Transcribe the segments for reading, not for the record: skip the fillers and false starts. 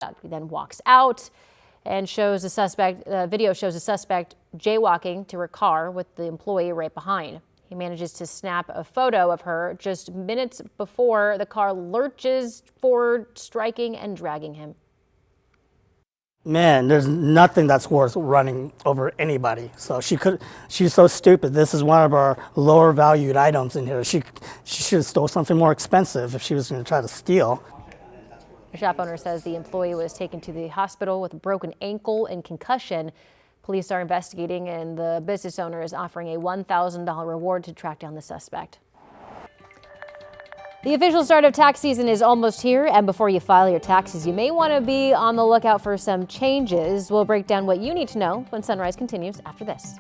conduct. He then walks out and shows the suspect. Video shows the suspect jaywalking to her car with the employee right behind. He manages to snap a photo of her just minutes before the car lurches forward, striking and dragging him. Man, there's nothing that's worth running over anybody. So she's so stupid. This is one of our lower valued items in here. She should have stole something more expensive if she was going to try to steal. The shop owner says the employee was taken to the hospital with a broken ankle and concussion. Police are investigating, and the business owner is offering a $1,000 reward to track down the suspect. The official start of tax season is almost here, and before you file your taxes, you may want to be on the lookout for some changes. We'll break down what you need to know when Sunrise continues after this.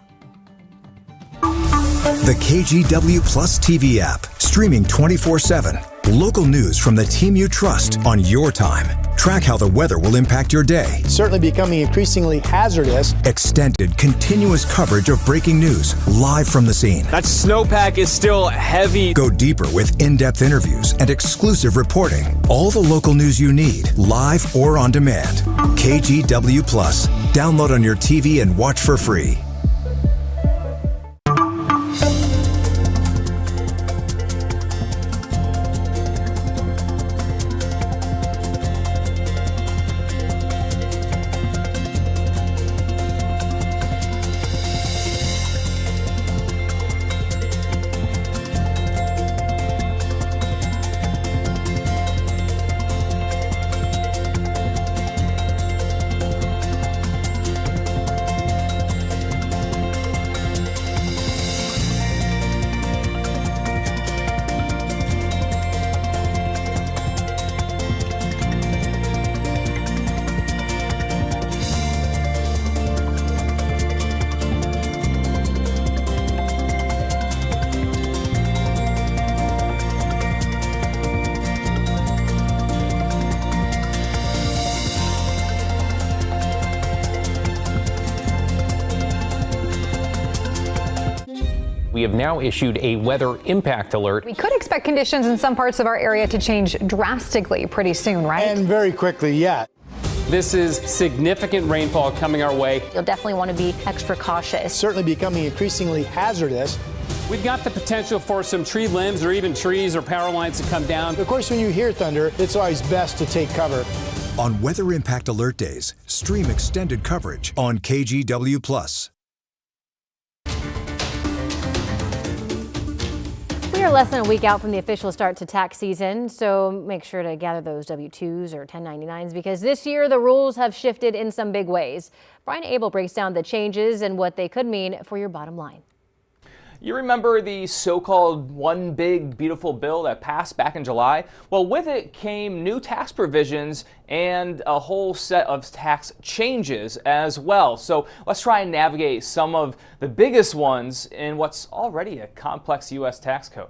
The KGW Plus TV app, streaming 24/7. Local news from the team you trust on your time. Track how the weather will impact your day. It's certainly becoming increasingly hazardous. Extended, continuous coverage of breaking news live from the scene. That snowpack is still heavy. Go deeper with in-depth interviews and exclusive reporting. All the local news you need, live or on demand. KGW Plus. Download on your TV and watch for free. We have now issued a weather impact alert. We could expect conditions in some parts of our area to change drastically pretty soon, right? And very quickly, yeah. This is significant rainfall coming our way. You'll definitely want to be extra cautious. It's certainly becoming increasingly hazardous. We've got the potential for some tree limbs or even trees or power lines to come down. Of course, when you hear thunder, it's always best to take cover. On Weather Impact Alert Days, stream extended coverage on KGW Plus. We are less than a week out from the official start to tax season, so make sure to gather those W-2s or 1099s because this year the rules have shifted in some big ways. Brian Abel breaks down the changes and what they could mean for your bottom line. You remember the so-called One Big Beautiful Bill that passed back in July? Well, with it came new tax provisions and a whole set of tax changes as well. So let's try and navigate some of the biggest ones in what's already a complex U.S. tax code.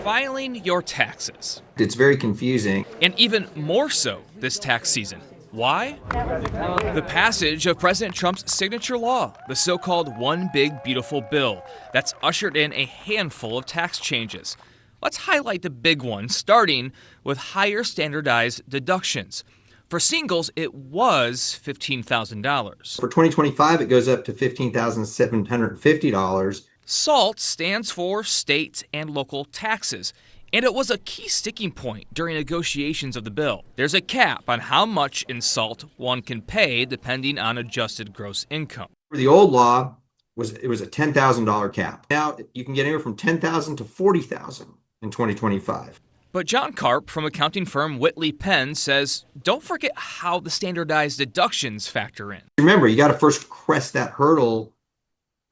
Filing your taxes. It's very confusing. And even more so this tax season. Why? The passage of President Trump's signature law, the so-called One Big Beautiful Bill, that's ushered in a handful of tax changes. Let's highlight the big ones, starting with higher standardized deductions. For singles, it was $15,000. For 2025, it goes up to $15,750. SALT stands for state and local taxes. And it was a key sticking point during negotiations of the bill. There's a cap on how much in SALT one can pay depending on adjusted gross income. The old law was a $10,000 cap. Now you can get anywhere from $10,000 to $40,000 in 2025. But John Karp from accounting firm Whitley Penn says, don't forget how the standardized deductions factor in. Remember, you got to first crest that hurdle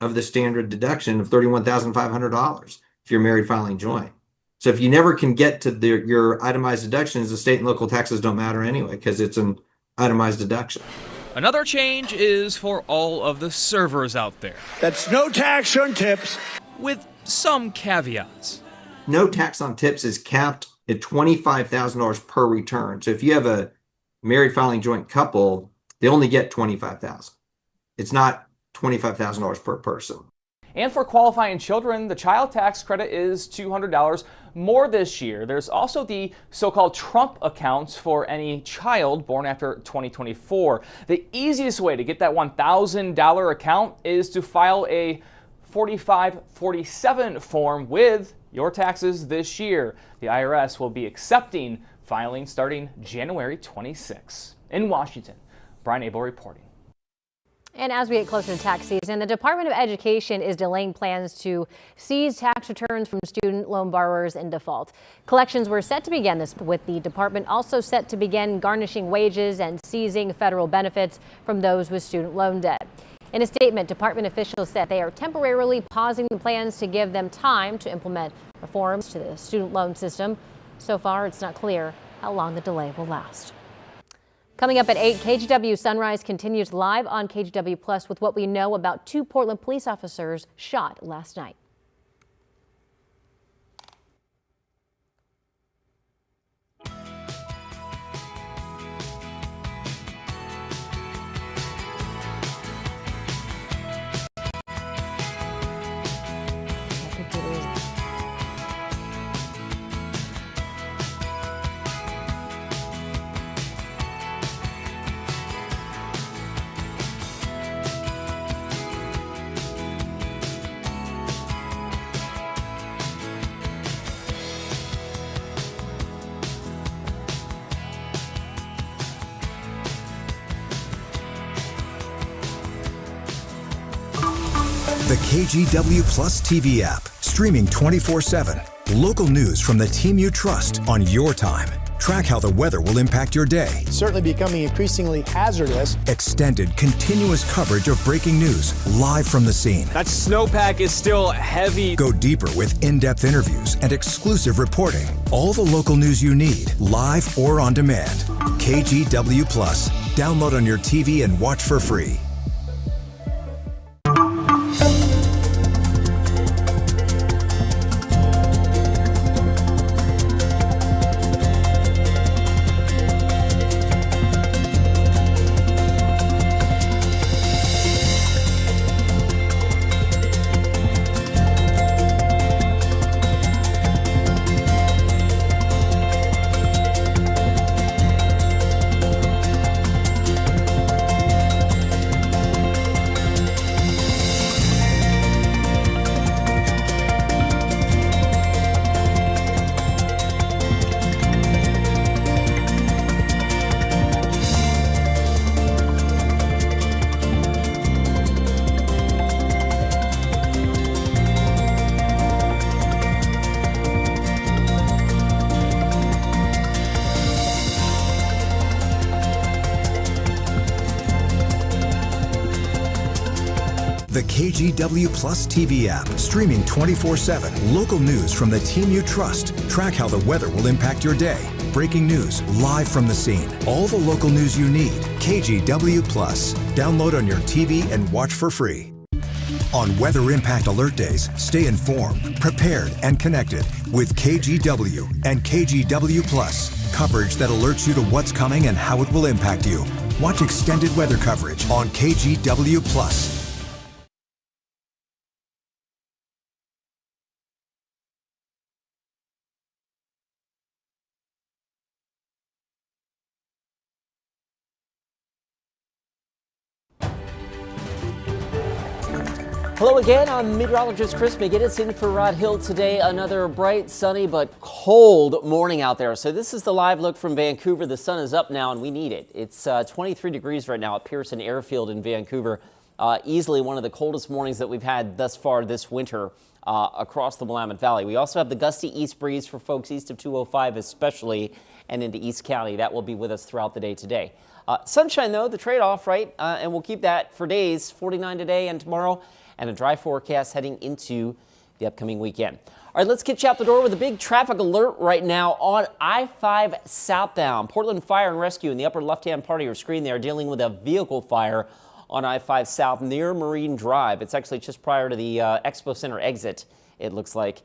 of the standard deduction of $31,500 if you're married filing joint. So if you never can get to your itemized deductions, the state and local taxes don't matter anyway because it's an itemized deduction. Another change is for all of the servers out there. That's no tax on tips. With some caveats. No tax on tips is capped at $25,000 per return. So if you have a married filing joint couple, they only get $25,000. It's not $25,000 per person. And for qualifying children, the child tax credit is $200 more this year. There's also the so-called Trump accounts for any child born after 2024. The easiest way to get that $1,000 account is to file a 4547 form with your taxes this year. The IRS will be accepting filing starting January 26. In Washington, Brian Abel reporting. And as we get closer to tax season, the Department of Education is delaying plans to seize tax returns from student loan borrowers in default. Collections were set to begin with the department also set to begin garnishing wages and seizing federal benefits from those with student loan debt. In a statement, department officials said they are temporarily pausing the plans to give them time to implement reforms to the student loan system. So far, it's not clear how long the delay will last. Coming up at 8, KGW Sunrise continues live on KGW Plus with what we know about 2 Portland police officers shot last night. The KGW Plus TV app, streaming 24/7. Local news from the team you trust on your time. Track how the weather will impact your day. Certainly becoming increasingly hazardous. Extended, continuous coverage of breaking news live from the scene. That snowpack is still heavy. Go deeper with in-depth interviews and exclusive reporting. All the local news you need, live or on demand. KGW Plus. Download on your TV and watch for free. The KGW Plus TV app, streaming 24/7. Local news from the team you trust. Track how the weather will impact your day. Breaking news live from the scene. All the local news you need. KGW Plus. Download on your TV and watch for free. On Weather Impact Alert Days, stay informed, prepared, and connected with KGW and KGW Plus. Coverage that alerts you to what's coming and how it will impact you. Watch extended weather coverage on KGW Plus. Hello again, I'm meteorologist Chris McGinnis in for Rod Hill today. Another bright, sunny, but cold morning out there. So this is the live look from Vancouver. The sun is up now and we need it. It's 23 degrees right now at Pearson Airfield in Vancouver. Easily one of the coldest mornings that we've had thus far this winter across the Willamette Valley. We also have the gusty east breeze for folks east of 205 especially and into East County. That will be with us throughout the day today. Sunshine though, the trade-off, right? And we'll keep that for days, 49 today and tomorrow. And a dry forecast heading into the upcoming weekend. All right, let's get you out the door with a big traffic alert right now on I-5 southbound. Portland Fire and Rescue in the upper left-hand part of your screen there dealing with a vehicle fire on I-5 South near Marine Drive. It's actually just prior to the Expo Center exit, it looks like.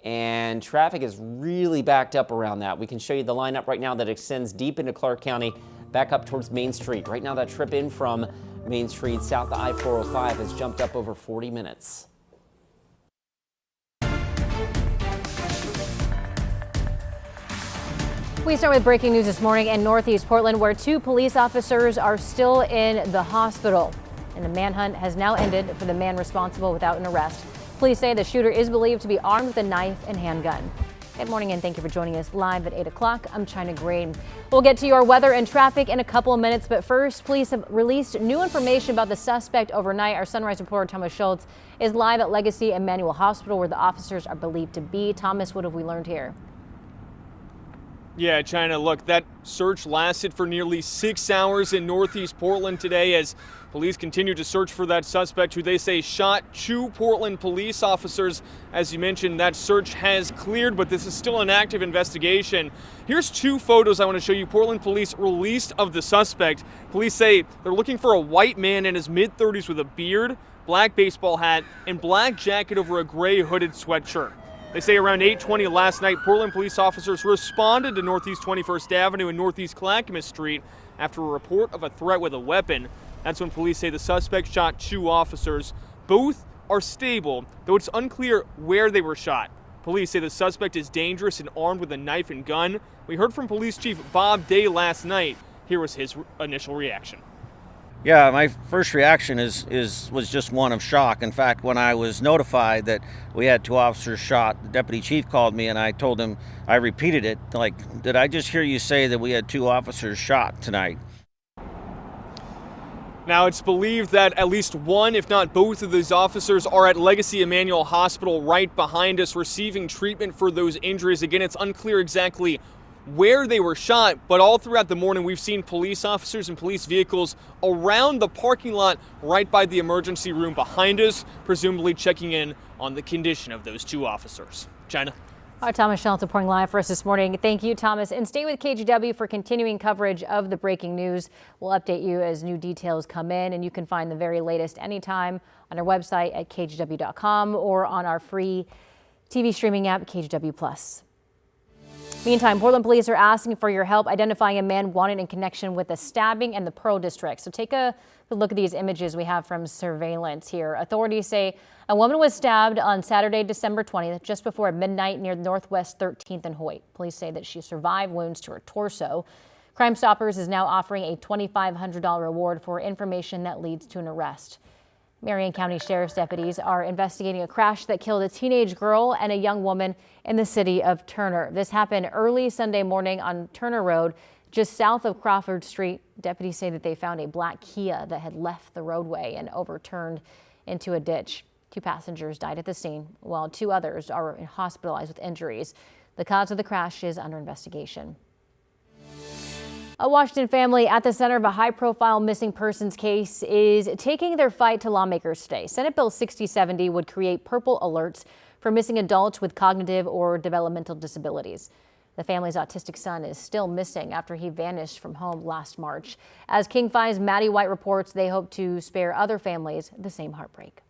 And traffic is really backed up around that. We can show you the lineup right now that extends deep into Clark County, back up towards Main Street. Right now that trip in from Main Street south to I-405 has jumped up over 40 minutes. We start with breaking news this morning in Northeast Portland, where 2 police officers are still in the hospital. And the manhunt has now ended for the man responsible without an arrest. Police say the shooter is believed to be armed with a knife and handgun. Good morning and thank you for joining us live at 8 o'clock. I'm China Green. We'll get to your weather and traffic in a couple of minutes, but first, police have released new information about the suspect overnight. Our Sunrise reporter Thomas Schultz is live at Legacy Emmanuel Hospital, where the officers are believed to be. Thomas, what have we learned here? Yeah, China, look, that search lasted for nearly 6 hours in Northeast Portland today as police continue to search for that suspect who they say shot 2 Portland police officers. As you mentioned, that search has cleared, but this is still an active investigation. Here's 2 photos I want to show you. Portland police released of the suspect. Police say they're looking for a white man in his mid-30s with a beard, black baseball hat, and black jacket over a gray hooded sweatshirt. They say around 8:20 last night, Portland police officers responded to Northeast 21st Avenue and Northeast Clackamas Street after a report of a threat with a weapon. That's when police say the suspect shot 2 officers. Both are stable, though it's unclear where they were shot. Police say the suspect is dangerous and armed with a knife and gun. We heard from Police Chief Bob Day last night. Here was his initial reaction. Yeah, my first reaction was just one of shock. In fact, when I was notified that we had 2 officers shot, the deputy chief called me and I told him, I repeated it, like, did I just hear you say that we had 2 officers shot tonight? Now, it's believed that at least one, if not both of those officers are at Legacy Emmanuel Hospital right behind us receiving treatment for those injuries. Again, it's unclear exactly where they were shot, but all throughout the morning we've seen police officers and police vehicles around the parking lot right by the emergency room behind us, presumably checking in on the condition of those 2 officers. China. Our Thomas Schultz reporting live for us this morning. Thank you, Thomas. And stay with KGW for continuing coverage of the breaking news. We'll update you as new details come in, and you can find the very latest anytime on our website at kgw.com or on our free TV streaming app, KGW+. Meantime, Portland police are asking for your help identifying a man wanted in connection with a stabbing in the Pearl District. So take a look at these images we have from surveillance here. Authorities say a woman was stabbed on Saturday, December 20th, just before midnight near Northwest 13th and Hoyt. Police say that she survived wounds to her torso. Crime Stoppers is now offering a $2,500 reward for information that leads to an arrest. Marion County Sheriff's deputies are investigating a crash that killed a teenage girl and a young woman in the city of Turner. This happened early Sunday morning on Turner Road, just south of Crawford Street. Deputies say that they found a black Kia that had left the roadway and overturned into a ditch. 2 passengers died at the scene, while 2 others are hospitalized with injuries. The cause of the crash is under investigation. A Washington family at the center of a high-profile missing persons case is taking their fight to lawmakers today. Senate Bill 6070 would create purple alerts for missing adults with cognitive or developmental disabilities. The family's autistic son is still missing after he vanished from home last March. As King 5's Maddie White reports, they hope to spare other families the same heartbreak.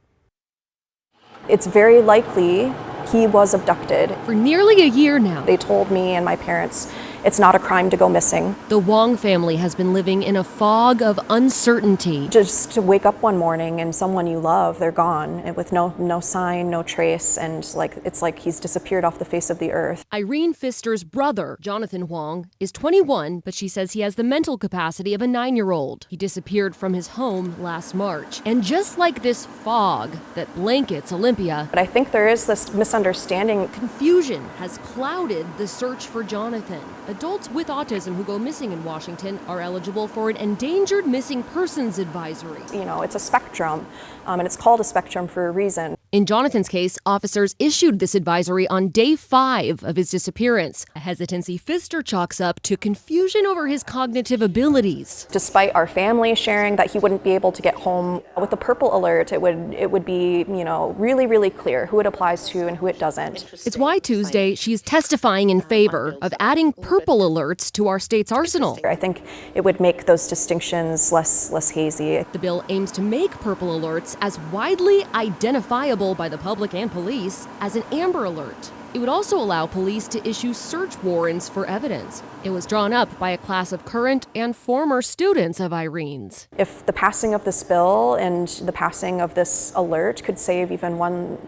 It's very likely he was abducted. For nearly a year now. They told me and my parents it's not a crime to go missing. The Wong family has been living in a fog of uncertainty. Just to wake up one morning and someone you love, they're gone, and with no sign, no trace, and it's like he's disappeared off the face of the earth. Irene Pfister's brother, Jonathan Huang, is 21, but she says he has the mental capacity of a 9-year-old. He disappeared from his home last March. And just like this fog that blankets Olympia, but I think there is this misunderstanding. Confusion has clouded the search for Jonathan. Adults with autism who go missing in Washington are eligible for an endangered missing persons advisory. You know, it's a spectrum, and it's called a spectrum for a reason. In Jonathan's case, officers issued this advisory on day 5 of his disappearance. A hesitancy Pfister chalks up to confusion over his cognitive abilities. Despite our family sharing that he wouldn't be able to get home, with the purple alert, it would be, really, really clear who it applies to and who it doesn't. It's why Tuesday she's testifying in favor of adding purple alerts to our state's arsenal. I think it would make those distinctions less hazy. The bill aims to make purple alerts as widely identifiable by the public and police as an Amber Alert. It would also allow police to issue search warrants for evidence. It was drawn up by a class of current and former students of Irene's. If the passing of this bill and the passing of this alert could save even one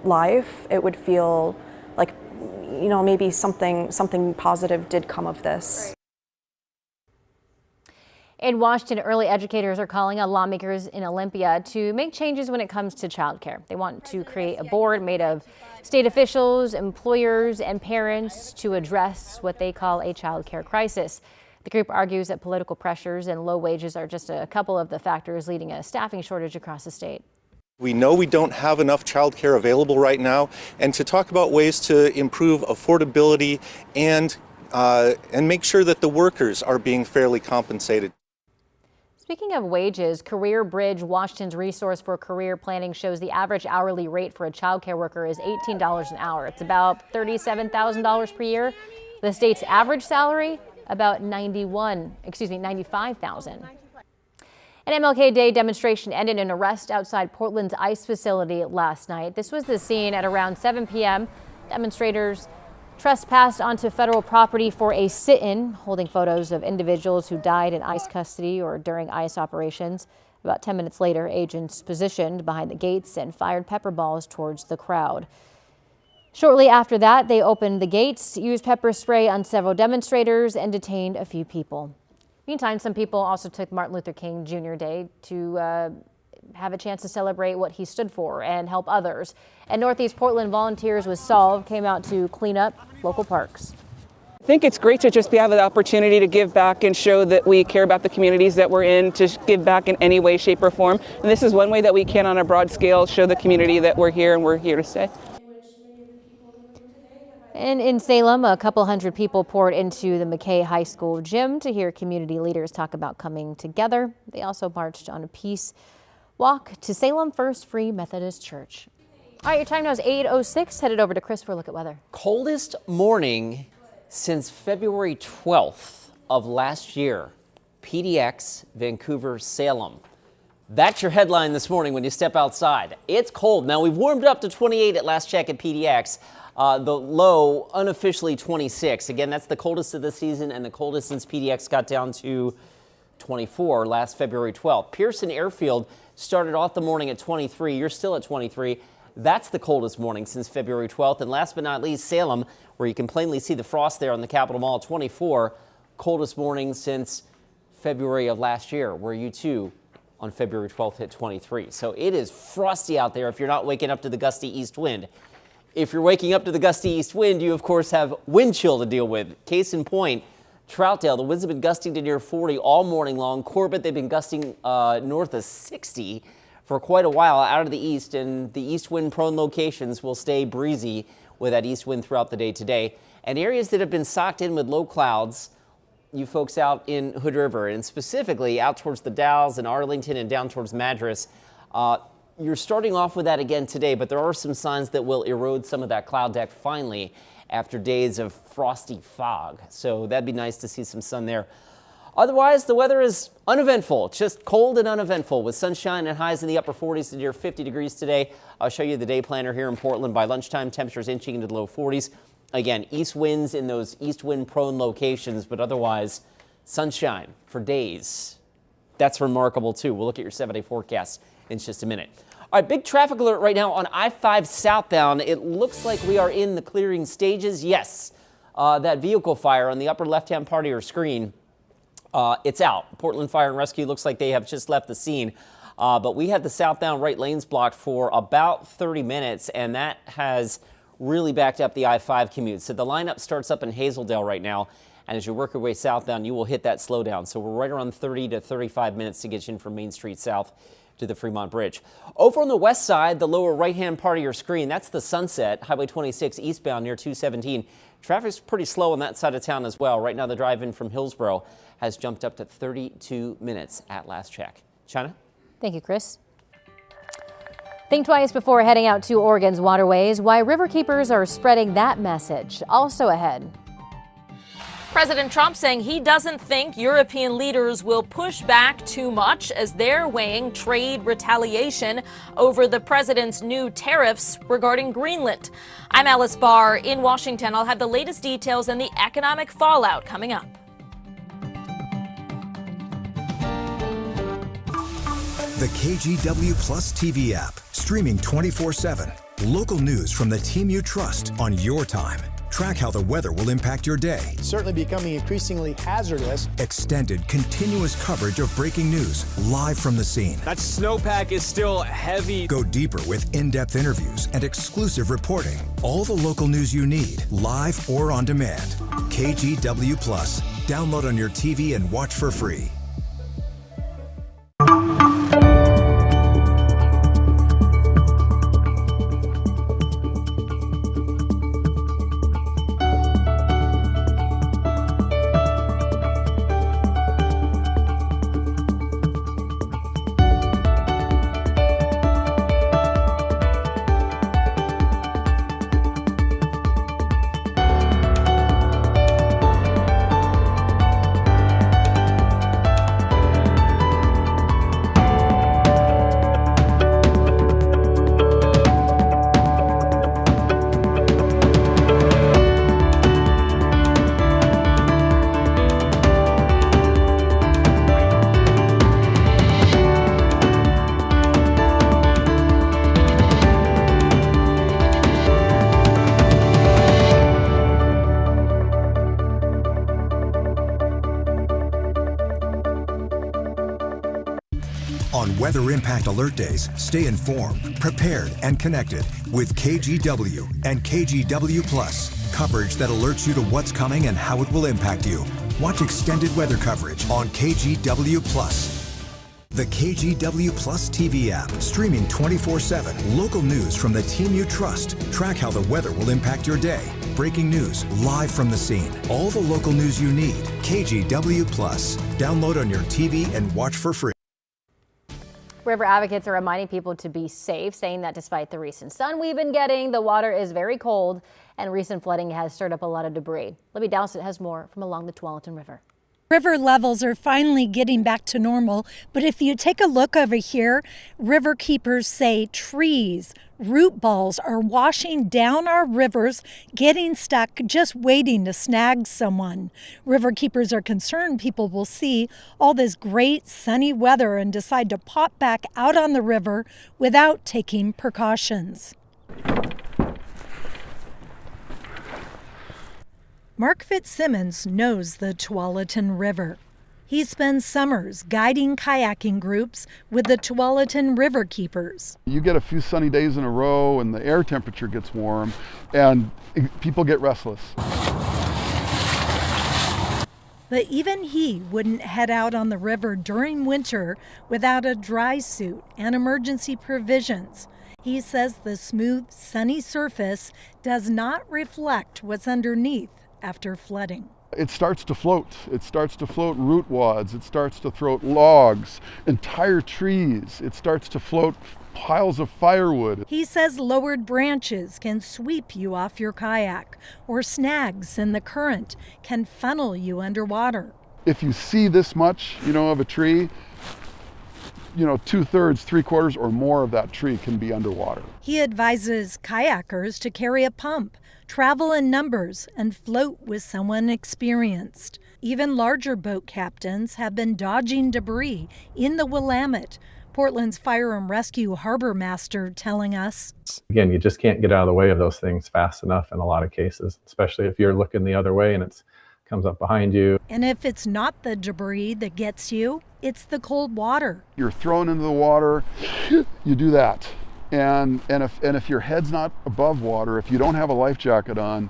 life, it would feel like, you know, maybe something positive did come of this. In Washington, early educators are calling on lawmakers in Olympia to make changes when it comes to childcare. They want to create a board made of state officials, employers, and parents to address what they call a childcare crisis. The group argues that political pressures and low wages are just a couple of the factors leading a staffing shortage across the state. We know we don't have enough childcare available right now, and to talk about ways to improve affordability and make sure that the workers are being fairly compensated. Speaking of wages, Career Bridge, Washington's resource for career planning, shows the average hourly rate for a childcare worker is $18 an hour. It's about $37,000 per year. The state's average salary, about $95,000. An MLK Day demonstration ended in arrest outside Portland's ICE facility last night. This was the scene at around 7 p.m. Demonstrators trespassed onto federal property for a sit-in, holding photos of individuals who died in ICE custody or during ICE operations. About 10 minutes later, agents positioned behind the gates and fired pepper balls towards the crowd. Shortly after that, they opened the gates, used pepper spray on several demonstrators, and detained a few people. Meantime, some people also took Martin Luther King Jr. Day to have a chance to celebrate what he stood for and help others. And Northeast Portland volunteers with Solve came out to clean up local parks. I think it's great to just have the opportunity to give back and show that we care about the communities that we're in, to give back in any way, shape, or form. And this is one way that we can, on a broad scale, show the community that we're here and we're here to stay. And in Salem, a couple hundred people poured into the McKay High School gym to hear community leaders talk about coming together. They also marched on a peace walk to Salem First Free Methodist Church. All right, your time now is 8:06. Headed over to Chris for a look at weather. Coldest morning since February 12th of last year. PDX, Vancouver, Salem. That's your headline this morning when you step outside. It's cold. Now, we've warmed up to 28 at last check at PDX. The low unofficially 26. Again, that's the coldest of the season and the coldest since PDX got down to 24 last February 12th. Pearson Airfield started off the morning at 23. You're still at 23. That's the coldest morning since February 12th. And last but not least, Salem, where you can plainly see the frost there on the Capitol Mall, 24. Coldest morning since February of last year, where you too on February 12th hit 23. So it is frosty out there if you're not waking up to the gusty east wind. If you're waking up to the gusty east wind, you of course have wind chill to deal with. Case in point, Troutdale, the winds have been gusting to near 40 all morning long. Corbett, they've been gusting north of 60 for quite a while out of the east, and the east wind prone locations will stay breezy with that east wind throughout the day today. And areas that have been socked in with low clouds, you folks out in Hood River, and specifically out towards the Dalles and Arlington and down towards Madras, you're starting off with that again today, but there are some signs that will erode some of that cloud deck finally after days of frosty fog. So that'd be nice to see some sun there. Otherwise, the weather is uneventful, just cold and uneventful with sunshine and highs in the upper 40s to near 50 degrees today. I'll show you the day planner here in Portland. By lunchtime, temperatures inching into the low 40s. Again, east winds in those east wind prone locations, but otherwise sunshine for days. That's remarkable too. We'll look at your 7-day forecast in just a minute. All right, big traffic alert right now on I-5 southbound. It looks like we are in the clearing stages. Yes, that vehicle fire on the upper left-hand part of your screen, it's out. Portland Fire and Rescue looks like they have just left the scene. But we had the southbound right lanes blocked for about 30 minutes, and that has really backed up the I-5 commute. So the lineup starts up in Hazeldale right now, and as you work your way southbound, you will hit that slowdown. So we're right around 30 to 35 minutes to get you in from Main Street South to the Fremont Bridge. Over on the west side, the lower right-hand part of your screen, that's the Sunset, Highway 26 eastbound near 217. Traffic's pretty slow on that side of town as well. Right now, the drive-in from Hillsborough has jumped up to 32 minutes at last check. China? Thank you, Chris. Think twice before heading out to Oregon's waterways. Why riverkeepers are spreading that message. Also ahead. President Trump saying he doesn't think European leaders will push back too much as they're weighing trade retaliation over the president's new tariffs regarding Greenland. I'm Alice Barr in Washington. I'll have the latest details and the economic fallout coming up. The KGW Plus TV app, streaming 24/7. Local news from the team you trust on your time. Track how the weather will impact your day. Certainly becoming increasingly hazardous. Extended, continuous coverage of breaking news live from the scene. That snowpack is still heavy. Go deeper with in-depth interviews and exclusive reporting. All the local news you need, live or on demand. KGW Plus. Download on your TV and watch for free. On Weather Impact Alert Days, stay informed, prepared, and connected with KGW and KGW Plus. Coverage that alerts you to what's coming and how it will impact you. Watch extended weather coverage on KGW Plus. The KGW Plus TV app, streaming 24/7. Local news from the team you trust. Track how the weather will impact your day. Breaking news live from the scene. All the local news you need. KGW Plus. Download on your TV and watch for free. River advocates are reminding people to be safe, saying that despite the recent sun we've been getting, the water is very cold and recent flooding has stirred up a lot of debris. Libby Dowsett has more from along the Tualatin River. River levels are finally getting back to normal, but if you take a look over here, river keepers say trees, root balls are washing down our rivers, getting stuck, just waiting to snag someone. River keepers are concerned people will see all this great sunny weather and decide to pop back out on the river without taking precautions. Mark Fitzsimmons knows the Tualatin River. He spends summers guiding kayaking groups with the Tualatin River Keepers. You get a few sunny days in a row and the air temperature gets warm and people get restless. But even he wouldn't head out on the river during winter without a dry suit and emergency provisions. He says the smooth, sunny surface does not reflect what's underneath after flooding. It starts to float. It starts to float root wads. It starts to float logs, entire trees. It starts to float piles of firewood. He says lowered branches can sweep you off your kayak, or snags in the current can funnel you underwater. If you see this much, of a tree, 2/3, 3/4, or more of that tree can be underwater. He advises kayakers to carry a pump, travel in numbers, and float with someone experienced. Even larger boat captains have been dodging debris in the Willamette. Portland's Fire and Rescue Harbor Master telling us. Again, you just can't get out of the way of those things fast enough in a lot of cases, especially if you're looking the other way and it comes up behind you. And if it's not the debris that gets you, it's the cold water. You're thrown into the water, you do that. And if your head's not above water, if you don't have a life jacket on,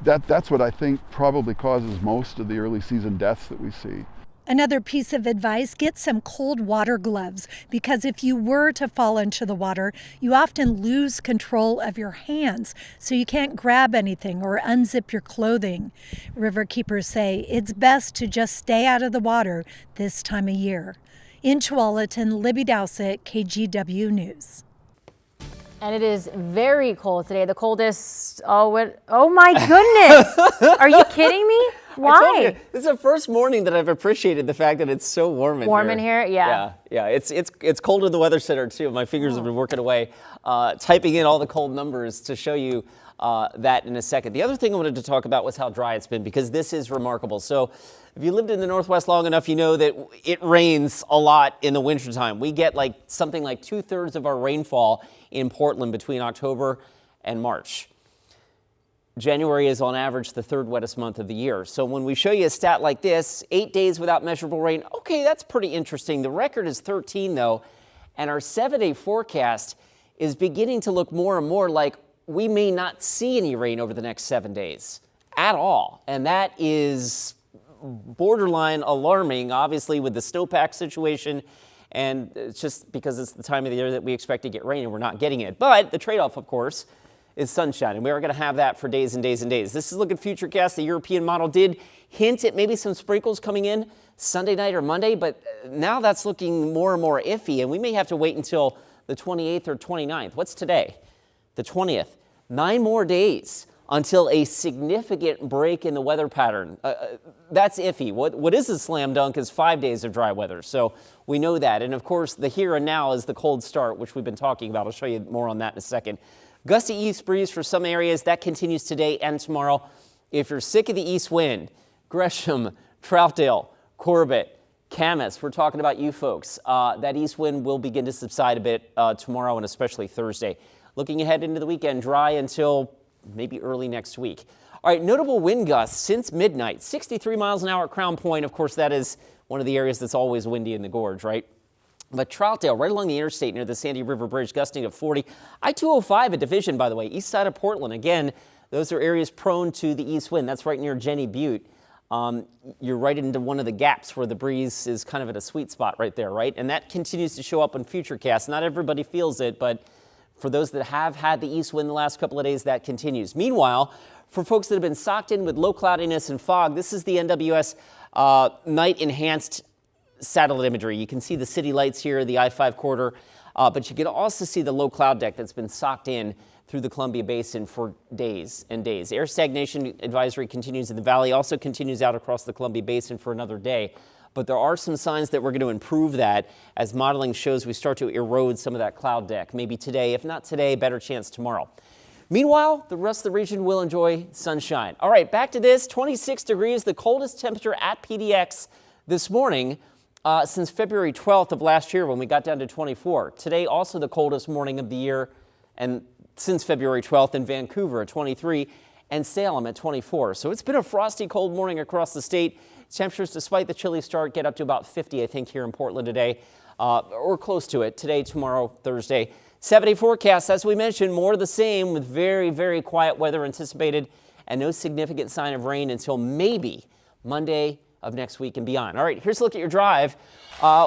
that's what I think probably causes most of the early season deaths that we see. Another piece of advice, get some cold water gloves, because if you were to fall into the water, you often lose control of your hands, so you can't grab anything or unzip your clothing. River keepers say it's best to just stay out of the water this time of year. In Tualatin, Libby Dowsett, KGW News. And it is very cold today. The coldest, oh my goodness. Are you kidding me? Why? This is the first morning that I've appreciated the fact that it's so warm in here. Warm in here? Yeah. Yeah. It's cold in the weather center too. My fingers have been working away, typing in all the cold numbers to show you that in a second. The other thing I wanted to talk about was how dry it's been, because this is remarkable. So if you lived in the Northwest long enough, you know that it rains a lot in the wintertime. We get something like 2/3 of our rainfall in Portland between October and March. January is on average the third wettest month of the year. So when we show you a stat like this, 8 days without measurable rain, okay, that's pretty interesting. The record is 13 though, and our 7-day forecast is beginning to look more and more like we may not see any rain over the next 7 days at all. And that is borderline alarming, obviously, with the snowpack situation. And it's just because it's the time of the year that we expect to get rain and we're not getting it. But the trade-off, of course, is sunshine, and we are going to have that for days and days and days. This is Look at Futurecast. The European model did hint at maybe some sprinkles coming in Sunday night or Monday, but now that's looking more and more iffy, and we may have to wait until the 28th or 29th. What's today? The 20th. 9 more days until a significant break in the weather pattern. That's iffy. What is a slam dunk is 5 days of dry weather, so we know that. And of course, the here and now is the cold start, which we've been talking about. I'll show you more on that in a second. Gusty east breeze for some areas. That continues today and tomorrow. If you're sick of the east wind, Gresham, Troutdale, Corbett, Camas, we're talking about you folks. That east wind will begin to subside a bit tomorrow and especially Thursday. Looking ahead into the weekend, dry until maybe early next week. All right, notable wind gusts since midnight. 63 miles an hour at Crown Point. Of course, that is one of the areas that's always windy in the gorge, right? But Troutdale, right along the interstate near the Sandy River Bridge, gusting of 40. I-205 at Division, by the way, east side of Portland. Again, those are areas prone to the east wind. That's right near Jenny Butte. You're right into one of the gaps where the breeze is kind of at a sweet spot right there, right? And that continues to show up on Futurecast. Not everybody feels it, but for those that have had the east wind the last couple of days, that continues. Meanwhile, for folks that have been socked in with low cloudiness and fog, this is the NWS night enhanced satellite imagery. You can see the city lights here, the I-5 corridor, but you can also see the low cloud deck that's been socked in through the Columbia Basin for days and days. Air stagnation advisory continues in the valley, also continues out across the Columbia Basin for another day. But there are some signs that we're going to improve that as modeling shows we start to erode some of that cloud deck. Maybe today, if not today, better chance tomorrow. Meanwhile, the rest of the region will enjoy sunshine. All right, back to this, 26 degrees, the coldest temperature at PDX this morning since February 12th of last year when we got down to 24. Today, also the coldest morning of the year and since February 12th in Vancouver at 23 and Salem at 24. So it's been a frosty, cold morning across the state. Temperatures, despite the chilly start, get up to about 50, I think, here in Portland today, or close to it. Today, tomorrow, Thursday. 7-day forecast, as we mentioned, more of the same with very, very quiet weather anticipated and no significant sign of rain until maybe Monday of next week and beyond. All right, here's a look at your drive.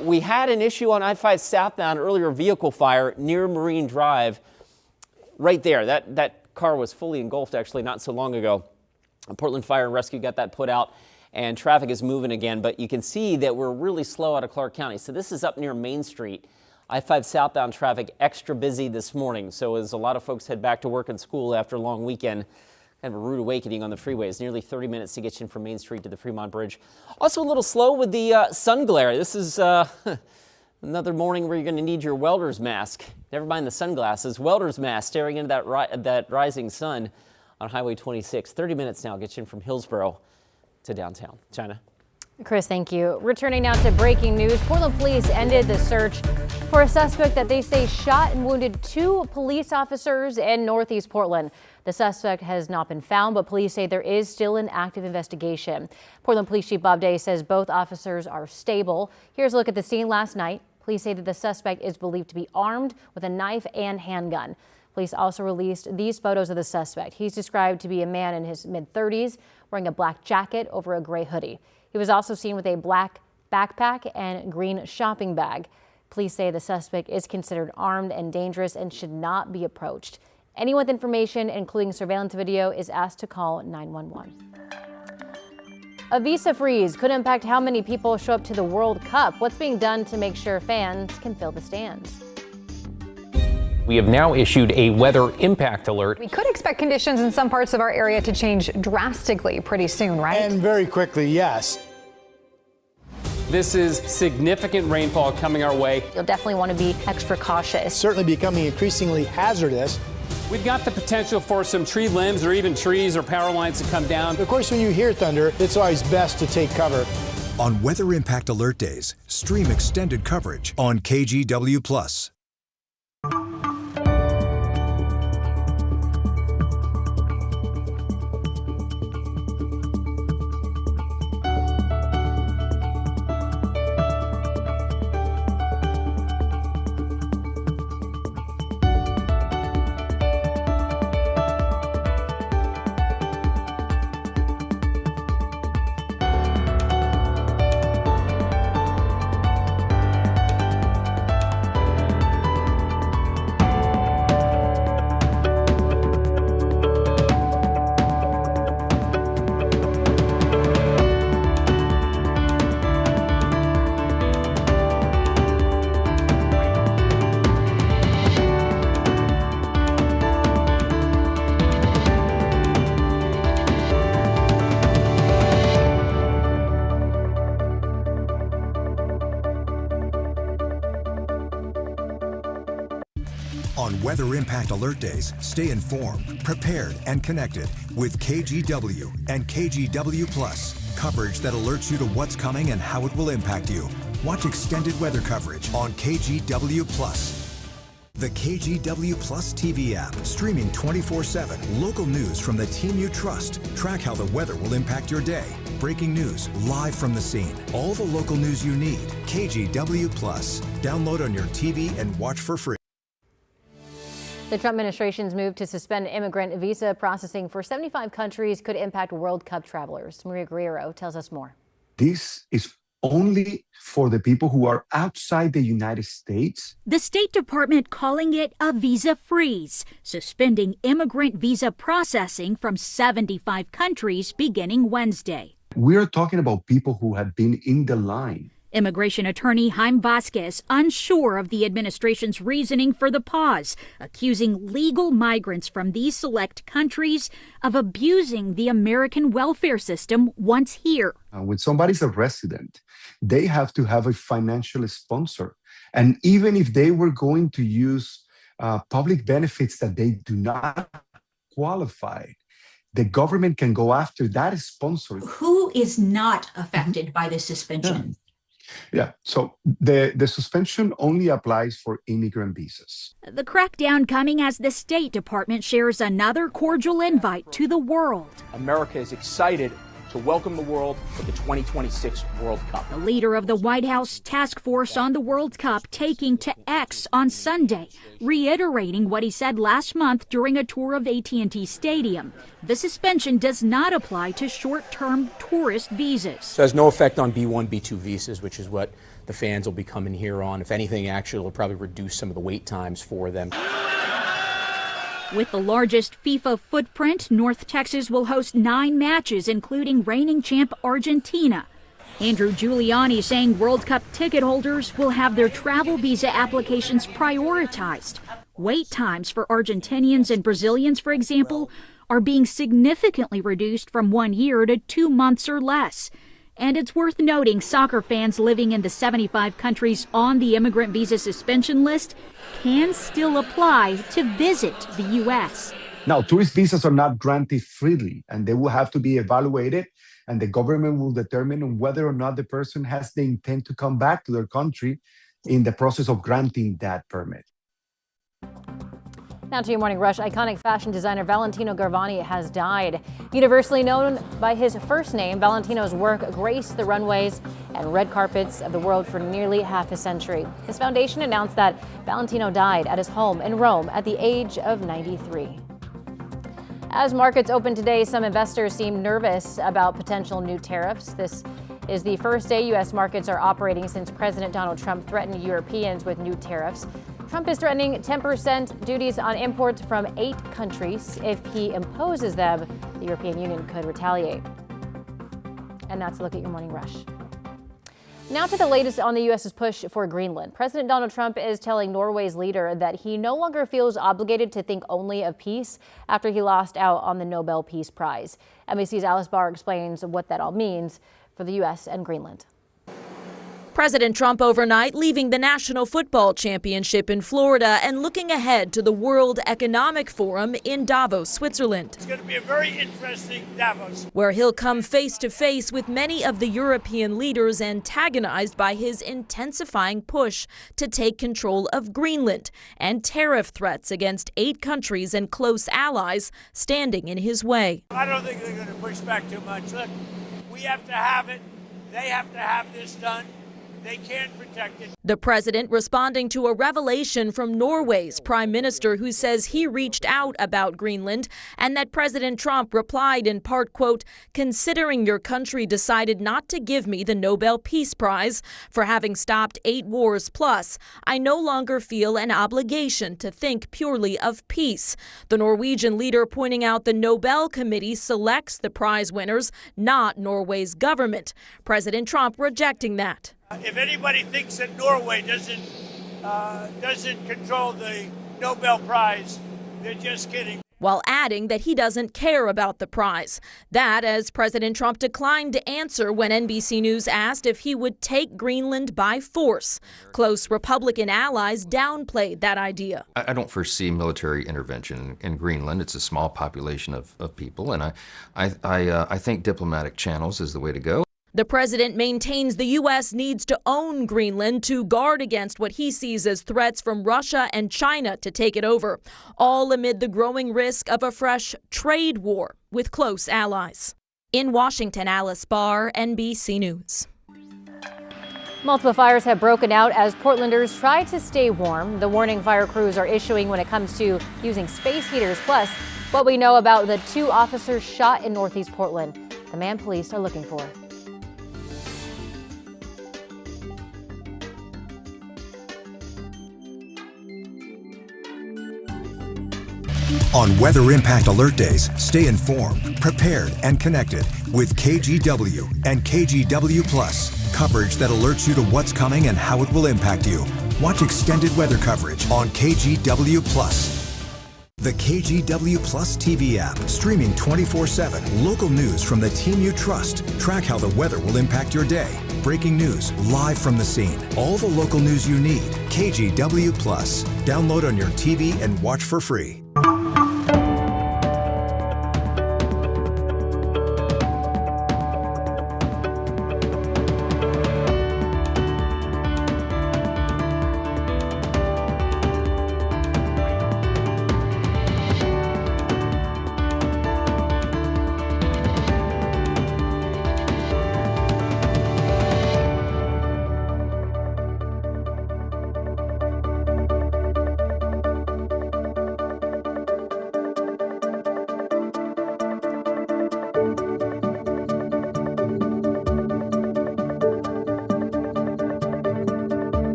We had an issue on I-5 southbound earlier, vehicle fire near Marine Drive. Right there, that car was fully engulfed actually not so long ago. Portland Fire and Rescue got that put out and traffic is moving again, but you can see that we're really slow out of Clark County. So this is up near Main Street. I-5 southbound traffic extra busy this morning. So as a lot of folks head back to work and school after a long weekend, kind of a rude awakening on the freeways. Nearly 30 minutes to get you in from Main Street to the Fremont Bridge. Also a little slow with the sun glare. This is another morning where you're going to need your welder's mask. Never mind the sunglasses. Welder's mask staring into that rising sun on Highway 26. 30 minutes now gets you in from Hillsborough to downtown. China. Chris, thank you. Returning now to breaking news. Portland police ended the search for a suspect that they say shot and wounded 2 police officers in Northeast Portland. The suspect has not been found, but police say there is still an active investigation. Portland Police Chief Bob Day says both officers are stable. Here's a look at the scene last night. Police say that the suspect is believed to be armed with a knife and handgun. Police also released these photos of the suspect. He's described to be a man in his mid-30s wearing a black jacket over a gray hoodie. He was also seen with a black backpack and green shopping bag. Police say the suspect is considered armed and dangerous and should not be approached. Anyone with information, including surveillance video, is asked to call 911. A visa freeze could impact how many people show up to the World Cup. What's being done to make sure fans can fill the stands? We have now issued a weather impact alert. We could expect conditions in some parts of our area to change drastically pretty soon, right? And very quickly, yes. This is significant rainfall coming our way. You'll definitely want to be extra cautious. It's certainly becoming increasingly hazardous. We've got the potential for some tree limbs or even trees or power lines to come down. Of course, when you hear thunder, it's always best to take cover. On Weather Impact Alert Days, stream extended coverage on KGW+. On weather impact alert days, stay informed, prepared, and connected with KGW and KGW Plus. Coverage that alerts you to what's coming and how it will impact you. Watch extended weather coverage on KGW Plus. The KGW Plus TV app, streaming 24/7. Local news from the team you trust. Track how the weather will impact your day. Breaking news, live from the scene. All the local news you need. KGW Plus. Download on your TV and watch for free. The Trump administration's move to suspend immigrant visa processing for 75 countries could impact World Cup travelers. Maria Guerrero tells us more. This is only for the people who are outside the United States. The State Department calling it a visa freeze, suspending immigrant visa processing from 75 countries beginning Wednesday. We're talking about people who have been in the line. Immigration attorney Jaime Vasquez unsure of the administration's reasoning for the pause, accusing legal migrants from these select countries of abusing the American welfare system once here. When somebody's a resident, they have to have a financial sponsor. And even if they were going to use public benefits that they do not qualify, the government can go after that sponsor. Who is not affected by the suspension? Yeah, so the suspension only applies for immigrant visas. The crackdown coming as the State Department shares another cordial invite to the world. America is excited to welcome the world for the 2026 World Cup. The leader of the White House task force on the World Cup taking to X on Sunday, reiterating what he said last month during a tour of AT&T Stadium. The suspension does not apply to short-term tourist visas. So it has no effect on B1, B2 visas, which is what the fans will be coming here on. If anything, actually, it'll probably reduce some of the wait times for them. With the largest FIFA footprint, North Texas will host 9 matches, including reigning champ Argentina. Andrew Giuliani saying World Cup ticket holders will have their travel visa applications prioritized. Wait times for Argentinians and Brazilians, for example, are being significantly reduced from 1 year to 2 months or less. And it's worth noting soccer fans living in the 75 countries on the immigrant visa suspension list can still apply to visit the U.S. Now, tourist visas are not granted freely, and they will have to be evaluated, and the government will determine whether or not the person has the intent to come back to their country in the process of granting that permit. Now to your morning rush. Iconic fashion designer Valentino Garavani has died. Universally known by his first name, Valentino's work graced the runways and red carpets of the world for nearly half a century. His foundation announced that Valentino died at his home in Rome at the age of 93. As markets open today, some investors seem nervous about potential new tariffs. This is the first day U.S. markets are operating since President Donald Trump threatened Europeans with new tariffs. Trump is threatening 10% duties on imports from 8 countries. If he imposes them, the European Union could retaliate. And that's a look at your morning rush. Now to the latest on the U.S.'s push for Greenland. President Donald Trump is telling Norway's leader that he no longer feels obligated to think only of peace after he lost out on the Nobel Peace Prize. NBC's Alice Barr explains what that all means for the U.S. and Greenland. President Trump overnight leaving the National Football Championship in Florida and looking ahead to the World Economic Forum in Davos, Switzerland. It's going to be a very interesting Davos, where he'll come face to face with many of the European leaders antagonized by his intensifying push to take control of Greenland and tariff threats against 8 countries and close allies standing in his way. I don't think they're going to push back too much. Look, we have to have it. They have to have this done. They can't protect it. The president responding to a revelation from Norway's prime minister who says he reached out about Greenland and that President Trump replied in part, quote, considering your country decided not to give me the Nobel Peace Prize for having stopped 8 wars plus, I no longer feel an obligation to think purely of peace. The Norwegian leader pointing out the Nobel Committee selects the prize winners, not Norway's government. President Trump rejecting that. If anybody thinks that Norway doesn't control the Nobel Prize, they're just kidding. while adding that he doesn't care about the prize. That as President Trump declined to answer when NBC News asked if he would take Greenland by force. Close Republican allies downplayed that idea. I don't foresee military intervention in Greenland. It's a small population of people, and I think diplomatic channels is the way to go. The president maintains the U.S. needs to own Greenland to guard against what he sees as threats from Russia and China to take it over, all amid the growing risk of a fresh trade war with close allies. In Washington, Alice Barr, NBC News. Multiple fires have broken out as Portlanders try to stay warm. The warning fire crews are issuing when it comes to using space heaters. Plus, what we know about the 2 officers shot in Northeast Portland. The man police are looking for. On Weather Impact Alert Days, stay informed, prepared, and connected with KGW and KGW Plus. Coverage that alerts you to what's coming and how it will impact you. Watch extended weather coverage on KGW Plus. The KGW Plus TV app, streaming 24/7. Local news from the team you trust. Track how the weather will impact your day. Breaking news live from the scene. All the local news you need. KGW Plus. Download on your TV and watch for free.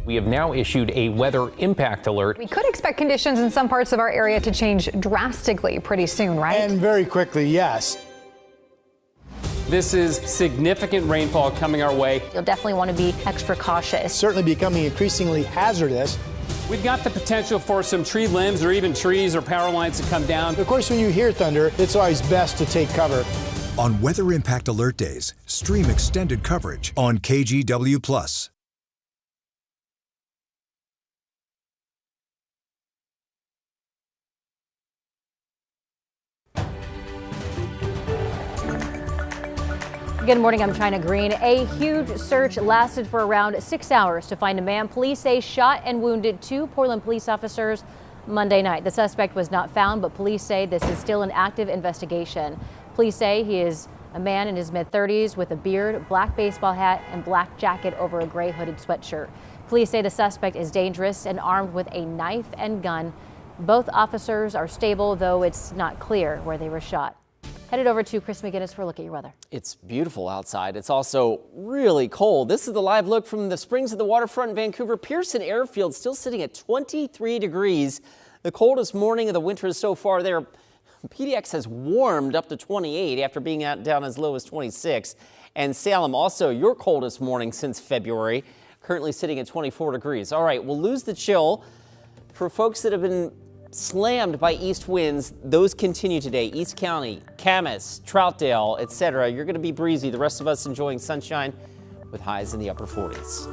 We have now issued a weather impact alert. We could expect conditions in some parts of our area to change drastically pretty soon, right? And very quickly, yes. This is significant rainfall coming our way. You'll definitely want to be extra cautious. Certainly becoming increasingly hazardous. We've got the potential for some tree limbs or even trees or power lines to come down. Of course, when you hear thunder, it's always best to take cover. On Weather Impact Alert Days, stream extended coverage on KGW Plus. Good morning, I'm China Green. A huge search lasted for around 6 hours to find a man police say shot and wounded 2 Portland police officers Monday night. The suspect was not found, but police say this is still an active investigation. Police say he is a man in his mid-30s with a beard, black baseball hat, and black jacket over a gray hooded sweatshirt. Police say the suspect is dangerous and armed with a knife and gun. Both officers are stable, though it's not clear where they were shot. Headed over to Chris McGinnis for a look at your weather. It's beautiful outside. It's also really cold. This is the live look from the springs of the waterfront in Vancouver. Pearson Airfield still sitting at 23 degrees. The coldest morning of the winter so far there. PDX has warmed up to 28 after being down as low as 26. And Salem, also your coldest morning since February, currently sitting at 24 degrees. All right, we'll lose the chill. For folks that have been slammed by east winds, those continue today. East County, Camas, Troutdale, etc. You're going to be breezy. The rest of us enjoying sunshine with highs in the upper 40s.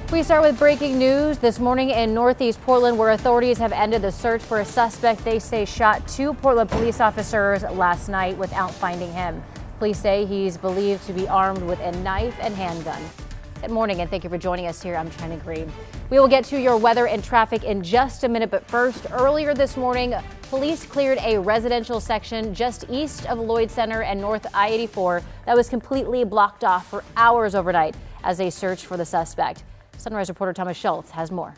We start with breaking news this morning in Northeast Portland, where authorities have ended the search for a suspect they say shot 2 Portland police officers last night without finding him. Police say he's believed to be armed with a knife and handgun. Good morning and thank you for joining us here. I'm China Green. We will get to your weather and traffic in just a minute, but first, earlier this morning, police cleared a residential section just east of Lloyd Center and north I-84 that was completely blocked off for hours overnight as they searched for the suspect. Sunrise reporter Thomas Schultz has more.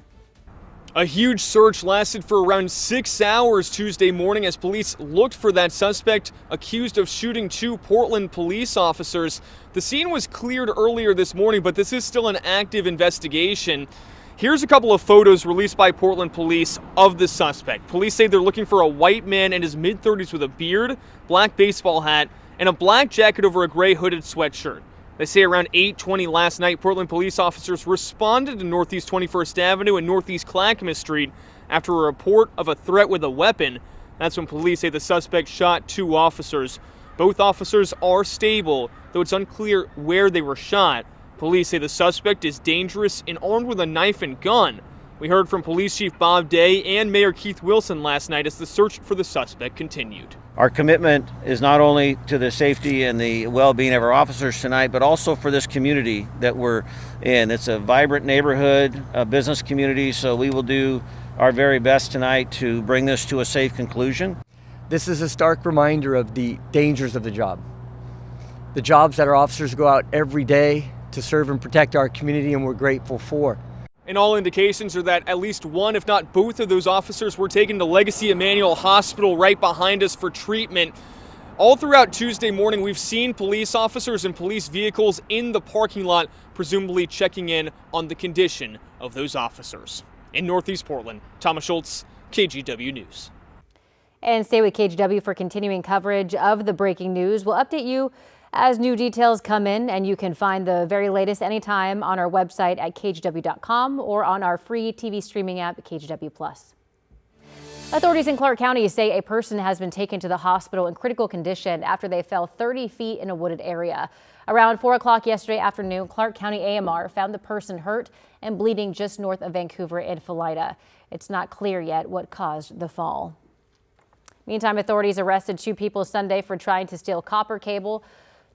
A huge search lasted for around 6 hours Tuesday morning as police looked for that suspect accused of shooting 2 Portland police officers. The scene was cleared earlier this morning, but this is still an active investigation. Here's a couple of photos released by Portland police of the suspect. Police say they're looking for a white man in his mid-30s with a beard, black baseball hat, and a black jacket over a gray hooded sweatshirt. They say around 8:20 last night, Portland police officers responded to Northeast 21st Avenue and Northeast Clackamas Street after a report of a threat with a weapon. That's when police say the suspect shot 2 officers. Both officers are stable, though it's unclear where they were shot. Police say the suspect is dangerous and armed with a knife and gun. We heard from Police Chief Bob Day and Mayor Keith Wilson last night as the search for the suspect continued. Our commitment is not only to the safety and the well-being of our officers tonight, but also for this community that we're in. It's a vibrant neighborhood, a business community, so we will do our very best tonight to bring this to a safe conclusion. This is a stark reminder of the dangers of the job. The jobs that our officers go out every day to serve and protect our community, and we're grateful for. And all indications are that at least one, if not both of those officers were taken to Legacy Emmanuel Hospital right behind us for treatment. All throughout Tuesday morning, we've seen police officers and police vehicles in the parking lot, presumably checking in on the condition of those officers. In Northeast Portland, Thomas Schultz, KGW News. And stay with KGW for continuing coverage of the breaking news. We'll update you as new details come in, and you can find the very latest anytime on our website at kgw.com or on our free TV streaming app, KGW+. Authorities in Clark County say a person has been taken to the hospital in critical condition after they fell 30 feet in a wooded area. Around 4 o'clock yesterday afternoon, Clark County AMR found the person hurt and bleeding just north of Vancouver in Philida. It's not clear yet what caused the fall. Meantime, authorities arrested 2 people Sunday for trying to steal copper cable.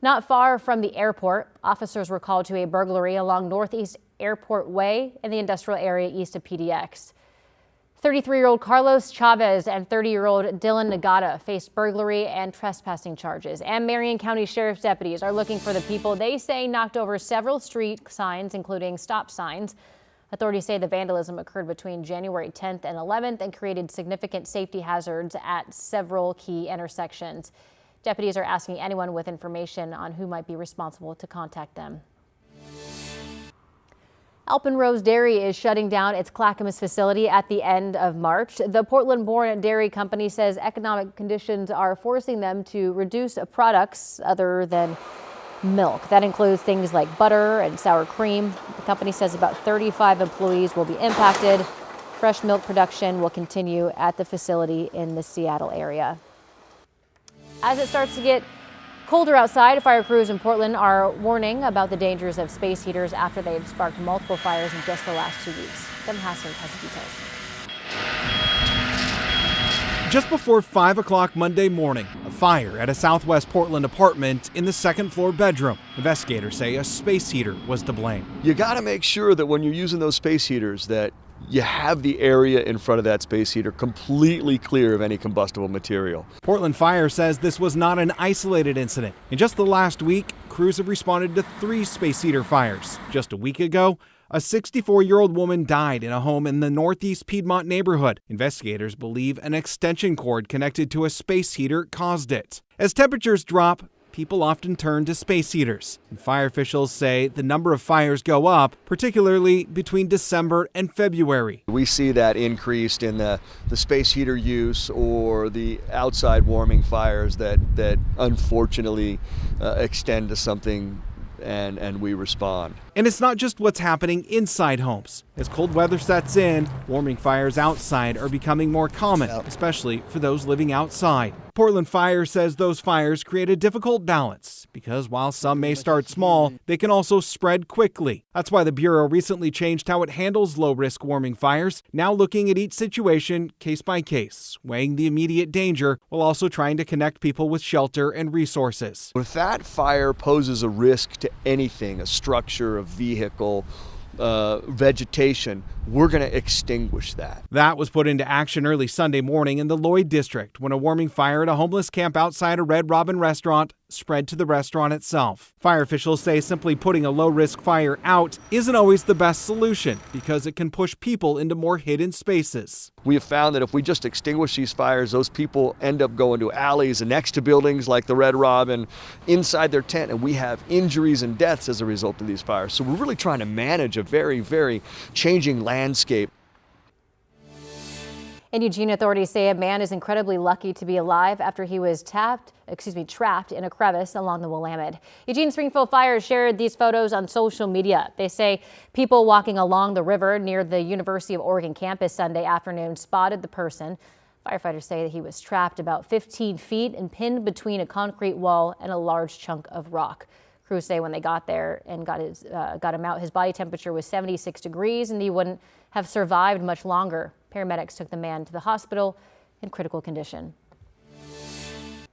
Not far from the airport, officers were called to a burglary along Northeast Airport Way in the industrial area east of PDX. 33-year-old Carlos Chavez and 30-year-old Dylan Nagata faced burglary and trespassing charges. And Marion County Sheriff's deputies are looking for the people they say knocked over several street signs, including stop signs. Authorities say the vandalism occurred between January 10th and 11th and created significant safety hazards at several key intersections. Deputies are asking anyone with information on who might be responsible to contact them. Alpenrose Dairy is shutting down its Clackamas facility at the end of March. The Portland-born dairy company says economic conditions are forcing them to reduce products other than milk. That includes things like butter and sour cream. The company says about 35 employees will be impacted. Fresh milk production will continue at the facility in the Seattle area. As it starts to get colder outside, fire crews in Portland are warning about the dangers of space heaters after they've sparked multiple fires in just the last 2 weeks. Devin Haskins has the details. Just before 5 o'clock Monday morning, a fire at a Southwest Portland apartment in the second-floor bedroom. Investigators say a space heater was to blame. You got to make sure that when you're using those space heaters that you have the area in front of that space heater completely clear of any combustible material. Portland Fire says this was not an isolated incident. In just the last week, crews have responded to 3 space heater fires. Just a week ago, a 64-year-old woman died in a home in the Northeast Piedmont neighborhood. Investigators believe an extension cord connected to a space heater caused it. As temperatures drop, people often turn to space heaters. And fire officials say the number of fires go up, particularly between December and February. We see that increased in the space heater use or the outside warming fires that unfortunately extend to something and we respond. And it's not just what's happening inside homes. As cold weather sets in, warming fires outside are becoming more common, especially for those living outside. Portland Fire says those fires create a difficult balance because while some may start small, they can also spread quickly. That's why the Bureau recently changed how it handles low-risk warming fires, now looking at each situation case by case, weighing the immediate danger while also trying to connect people with shelter and resources. If that fire poses a risk to anything, a structure, a vehicle, vegetation, we're going to extinguish that. That was put into action early Sunday morning in the Lloyd district when a warming fire at a homeless camp outside a Red Robin restaurant spread to the restaurant itself. Fire officials say simply putting a low-risk fire out isn't always the best solution because it can push people into more hidden spaces. We have found that if we just extinguish these fires, those people end up going to alleys and next to buildings like the Red Robin, inside their tent, and we have injuries and deaths as a result of these fires. So we're really trying to manage a very, very changing landscape. In Eugene, authorities say a man is incredibly lucky to be alive after he was trapped in a crevice along the Willamette. Eugene Springfield Fire shared these photos on social media. They say people walking along the river near the University of Oregon campus Sunday afternoon spotted the person. Firefighters say that he was trapped about 15 feet and pinned between a concrete wall and a large chunk of rock. Crews say when they got there and got him out, his body temperature was 76 degrees and he wouldn't have survived much longer. Paramedics took the man to the hospital in critical condition.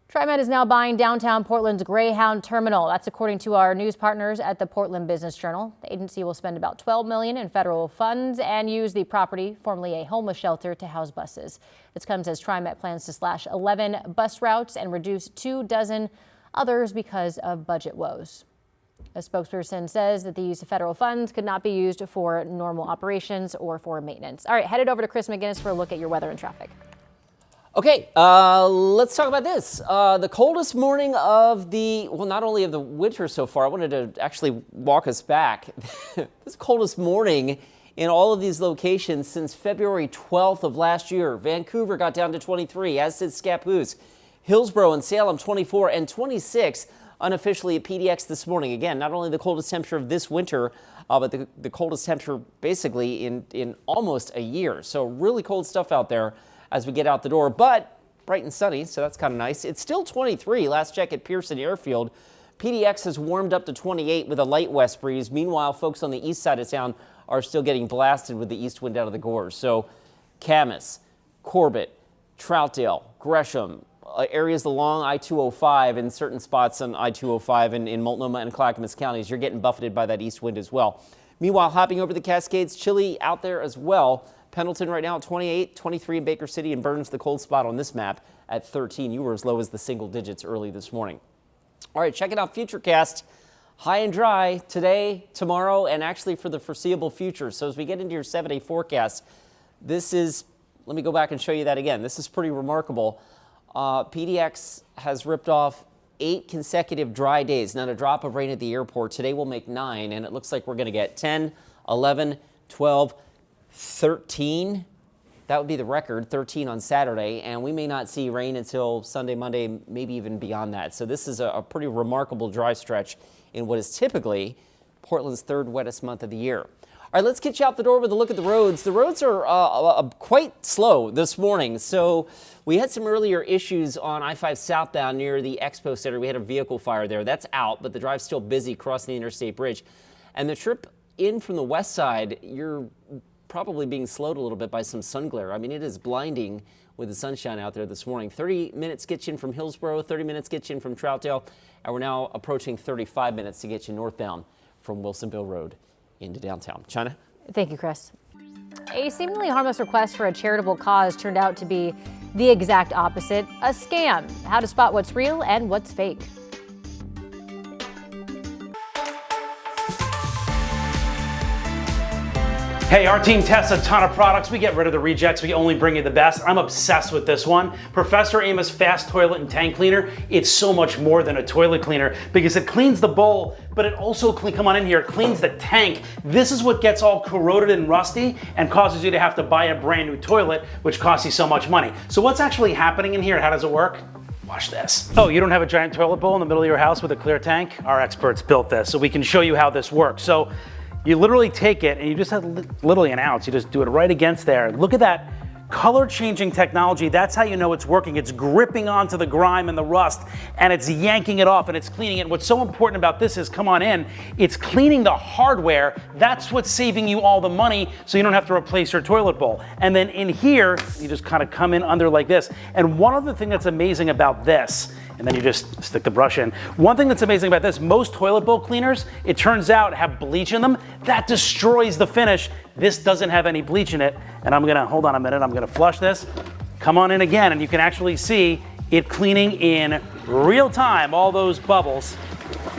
Trimet is now buying downtown Portland's Greyhound Terminal. That's according to our news partners at the Portland Business Journal. The agency will spend about $12 million in federal funds and use the property, formerly a homeless shelter, to house buses. This comes as Trimet plans to slash 11 bus routes and reduce 24 others because of budget woes. A spokesperson says that these federal funds could not be used for normal operations or for maintenance. All right, headed over to Chris McGinnis for a look at your weather and traffic. Okay, let's talk about this. The coldest morning of not only of the winter so far, I wanted to actually walk us back. This coldest morning in all of these locations since February 12th of last year. Vancouver got down to 23, as did Scappoose. Hillsborough and Salem 24 and 26 unofficially at PDX this morning. Again, not only the coldest temperature of this winter, but the coldest temperature basically in almost a year. So really cold stuff out there as we get out the door, but bright and sunny, so that's kind of nice. It's still 23, last check at Pearson Airfield. PDX has warmed up to 28 with a light west breeze. Meanwhile, folks on the east side of town are still getting blasted with the east wind out of the gorge. So Camas, Corbett, Troutdale, Gresham, areas along I-205 and certain spots on I-205 in Multnomah and Clackamas counties, you're getting buffeted by that east wind as well. Meanwhile, hopping over the Cascades, chilly out there as well. Pendleton right now at 28, 23 in Baker City, and Burns the cold spot on this map at 13. You were as low as the single digits early this morning. All right, checking out Futurecast. High and dry today, tomorrow, and actually for the foreseeable future. So as we get into your 7-day forecast, this is, let me go back and show you that again. This is pretty remarkable. PDX has ripped off 8 consecutive dry days. Not a drop of rain at the airport. Today will make 9, and it looks like we're going to get 10, 11, 12, 13. That would be the record, 13 on Saturday, and we may not see rain until Sunday, Monday, maybe even beyond that. So this is a pretty remarkable dry stretch in what is typically Portland's 3rd wettest month of the year. All right, let's get you out the door with a look at the roads. The roads are quite slow this morning. So we had some earlier issues on I-5 southbound near the Expo Center. We had a vehicle fire there. That's out, but the drive's still busy crossing the interstate bridge. And the trip in from the west side, you're probably being slowed a little bit by some sun glare. I mean, it is blinding with the sunshine out there this morning. 30 minutes gets you in from Hillsborough, 30 minutes gets you in from Troutdale, and we're now approaching 35 minutes to get you northbound from Wilsonville Road into downtown. China? Thank you, Chris. A seemingly harmless request for a charitable cause turned out to be the exact opposite, a scam. How to spot what's real and what's fake. Hey, our team tests a ton of products. We get rid of the rejects. We only bring you the best. I'm obsessed with this one. Professor Amos Fast Toilet and Tank Cleaner. It's so much more than a toilet cleaner because it cleans the bowl, but it also, come on in here, cleans the tank. This is what gets all corroded and rusty and causes you to have to buy a brand new toilet, which costs you so much money. So what's actually happening in here? How does it work? Watch this. Oh, you don't have a giant toilet bowl in the middle of your house with a clear tank? Our experts built this, so we can show you how this works. So you literally take it and you just have literally an ounce. You just do it right against there. Look at that color changing technology. That's how you know it's working. It's gripping onto the grime and the rust and it's yanking it off and it's cleaning it. What's so important about this is, come on in, it's cleaning the hardware. That's what's saving you all the money so you don't have to replace your toilet bowl. And then in here, you just kind of come in under like this. And one other thing that's amazing about this, and then you just stick the brush in. One thing that's amazing about this, most toilet bowl cleaners, it turns out, have bleach in them. That destroys the finish. This doesn't have any bleach in it. And I'm gonna, hold on a minute, I'm gonna flush this. Come on in again, and you can actually see it cleaning in real time, all those bubbles.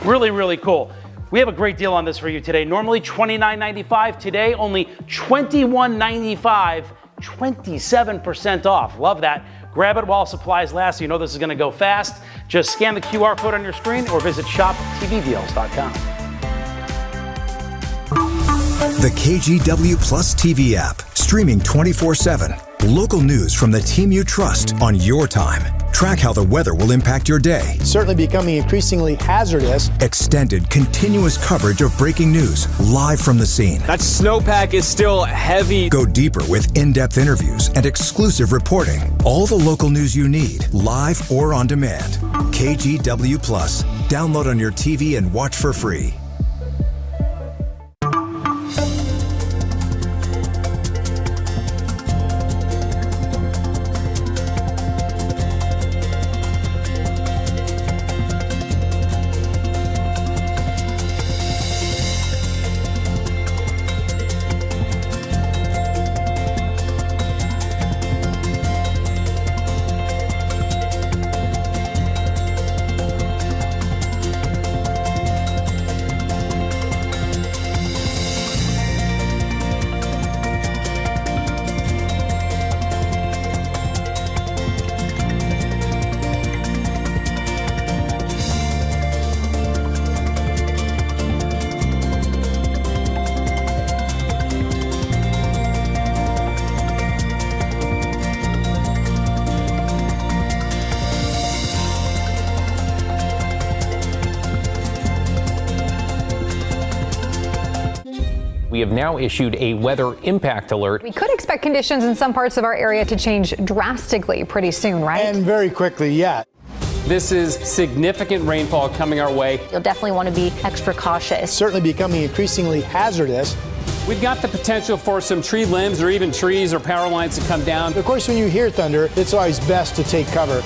Really, really cool. We have a great deal on this for you today. Normally $29.95, today only $21.95, 27% off. Love that. Grab it while supplies last. You know this is going to go fast. Just scan the QR code on your screen or visit shoptvdeals.com. The KGW Plus TV app, streaming 24/7. Local news from the team you trust on your time. Track how the weather will impact your day. Certainly becoming increasingly hazardous. Extended, continuous coverage of breaking news live from the scene. That snowpack is still heavy. Go deeper with in-depth interviews and exclusive reporting. All the local news you need, live or on demand. KGW Plus. Download on your TV and watch for free. We have now issued a weather impact alert. We could expect conditions in some parts of our area to change drastically pretty soon, right? And very quickly, yeah. This is significant rainfall coming our way. You'll definitely want to be extra cautious. Certainly becoming increasingly hazardous. We've got the potential for some tree limbs or even trees or power lines to come down. Of course, when you hear thunder, it's always best to take cover.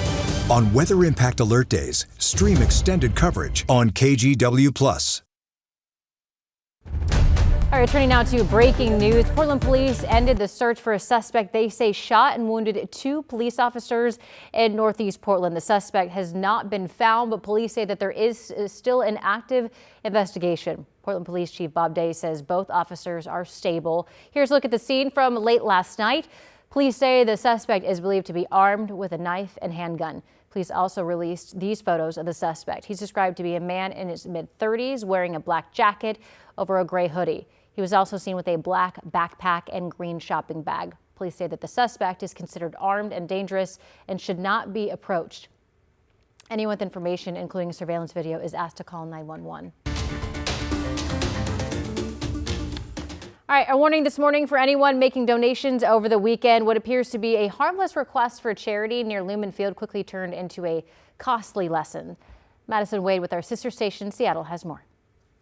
On Weather Impact Alert Days, stream extended coverage on KGW Plus. All right, turning now to breaking news. Portland police ended the search for a suspect they say shot and wounded 2 police officers in Northeast Portland. The suspect has not been found, but police say that there is still an active investigation. Portland Police Chief Bob Day says both officers are stable. Here's a look at the scene from late last night. Police say the suspect is believed to be armed with a knife and handgun. Police also released these photos of the suspect. He's described to be a man in his mid-30s wearing a black jacket over a gray hoodie. He was also seen with a black backpack and green shopping bag. Police say that the suspect is considered armed and dangerous and should not be approached. Anyone with information, including surveillance video, is asked to call 911. All right, a warning this morning for anyone making donations over the weekend. What appears to be a harmless request for charity near Lumen Field quickly turned into a costly lesson. Madison Wade with our sister station, Seattle, has more.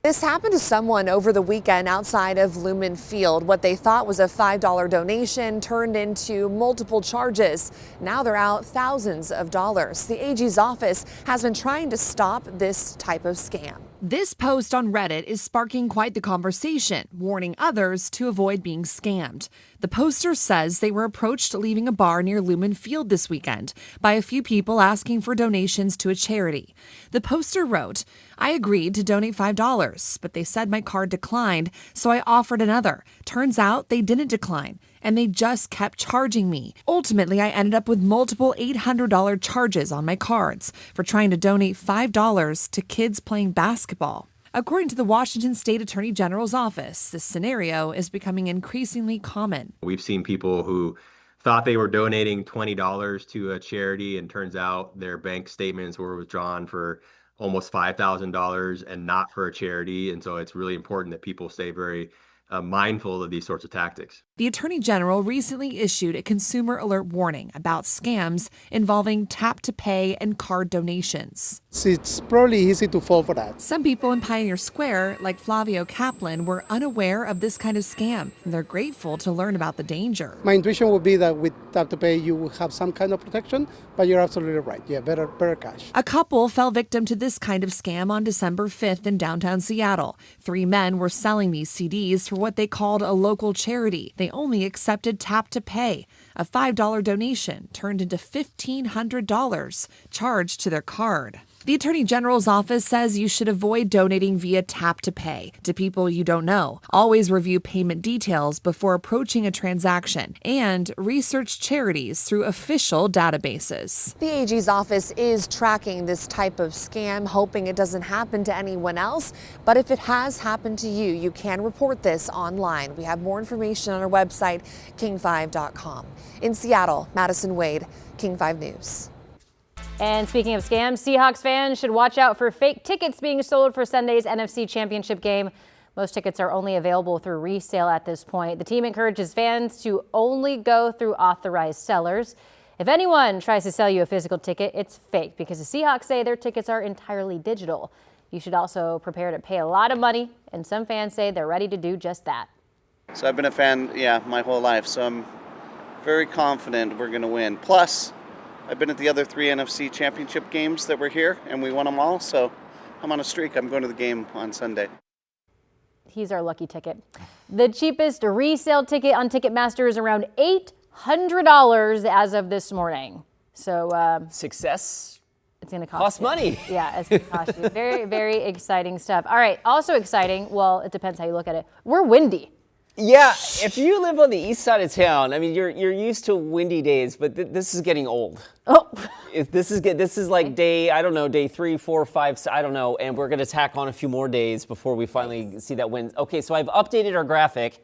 This happened to someone over the weekend outside of Lumen Field. What they thought was a $5 donation turned into multiple charges. Now they're out thousands of dollars. The AG's office has been trying to stop this type of scam. This post on Reddit is sparking quite the conversation, warning others to avoid being scammed. The poster says they were approached leaving a bar near Lumen Field this weekend by a few people asking for donations to a charity. The poster wrote, "I agreed to donate $5, but they said my card declined, so I offered another. Turns out they didn't decline, and they just kept charging me. Ultimately, I ended up with multiple $800 charges on my cards for trying to donate $5 to kids playing basketball." According to the Washington State Attorney General's office, this scenario is becoming increasingly common. We've seen people who thought they were donating $20 to a charity, and turns out their bank statements were withdrawn for almost $5,000 and not for a charity. And so it's really important that people stay very mindful of these sorts of tactics. The Attorney General recently issued a consumer alert warning about scams involving tap to pay and card donations. It's probably easy to fall for that. Some people in Pioneer Square, like Flavio Kaplan, were unaware of this kind of scam. They're grateful to learn about the danger. My intuition would be that with tap to pay you will have some kind of protection, but you're absolutely right. Yeah, better cash. A couple fell victim to this kind of scam on December 5th in downtown Seattle. 3 men were selling these CDs for what they called a local charity. They only accepted tap to pay. A $5 donation turned into $1,500 charged to their card. The Attorney General's office says you should avoid donating via tap to pay to people you don't know. Always review payment details before approaching a transaction and research charities through official databases. The AG's office is tracking this type of scam, hoping it doesn't happen to anyone else. But if it has happened to you, you can report this online. We have more information on our website, king5.com. In Seattle, Madison Wade, King 5 News. And speaking of scams, Seahawks fans should watch out for fake tickets being sold for Sunday's NFC Championship game. Most tickets are only available through resale at this point. The team encourages fans to only go through authorized sellers. If anyone tries to sell you a physical ticket, it's fake because the Seahawks say their tickets are entirely digital. You should also prepare to pay a lot of money, and some fans say they're ready to do just that. So I've been a fan, my whole life, so I'm very confident we're going to win. Plus, I've been at the other 3 NFC Championship games that were here, and we won them all, so I'm on a streak. I'm going to the game on Sunday. He's our lucky ticket. The cheapest resale ticket on Ticketmaster is around $800 as of this morning. So success. It's going to cost money. Yeah, it's going to cost you. Very, very exciting stuff. All right, also exciting. Well, it depends how you look at it. We're windy. Yeah, if you live on the east side of town, I mean, you're used to windy days, but this is getting old. Oh, this is like day 3, 4, 5, I don't know, and we're going to tack on a few more days before we finally see that wind. Okay, so I've updated our graphic.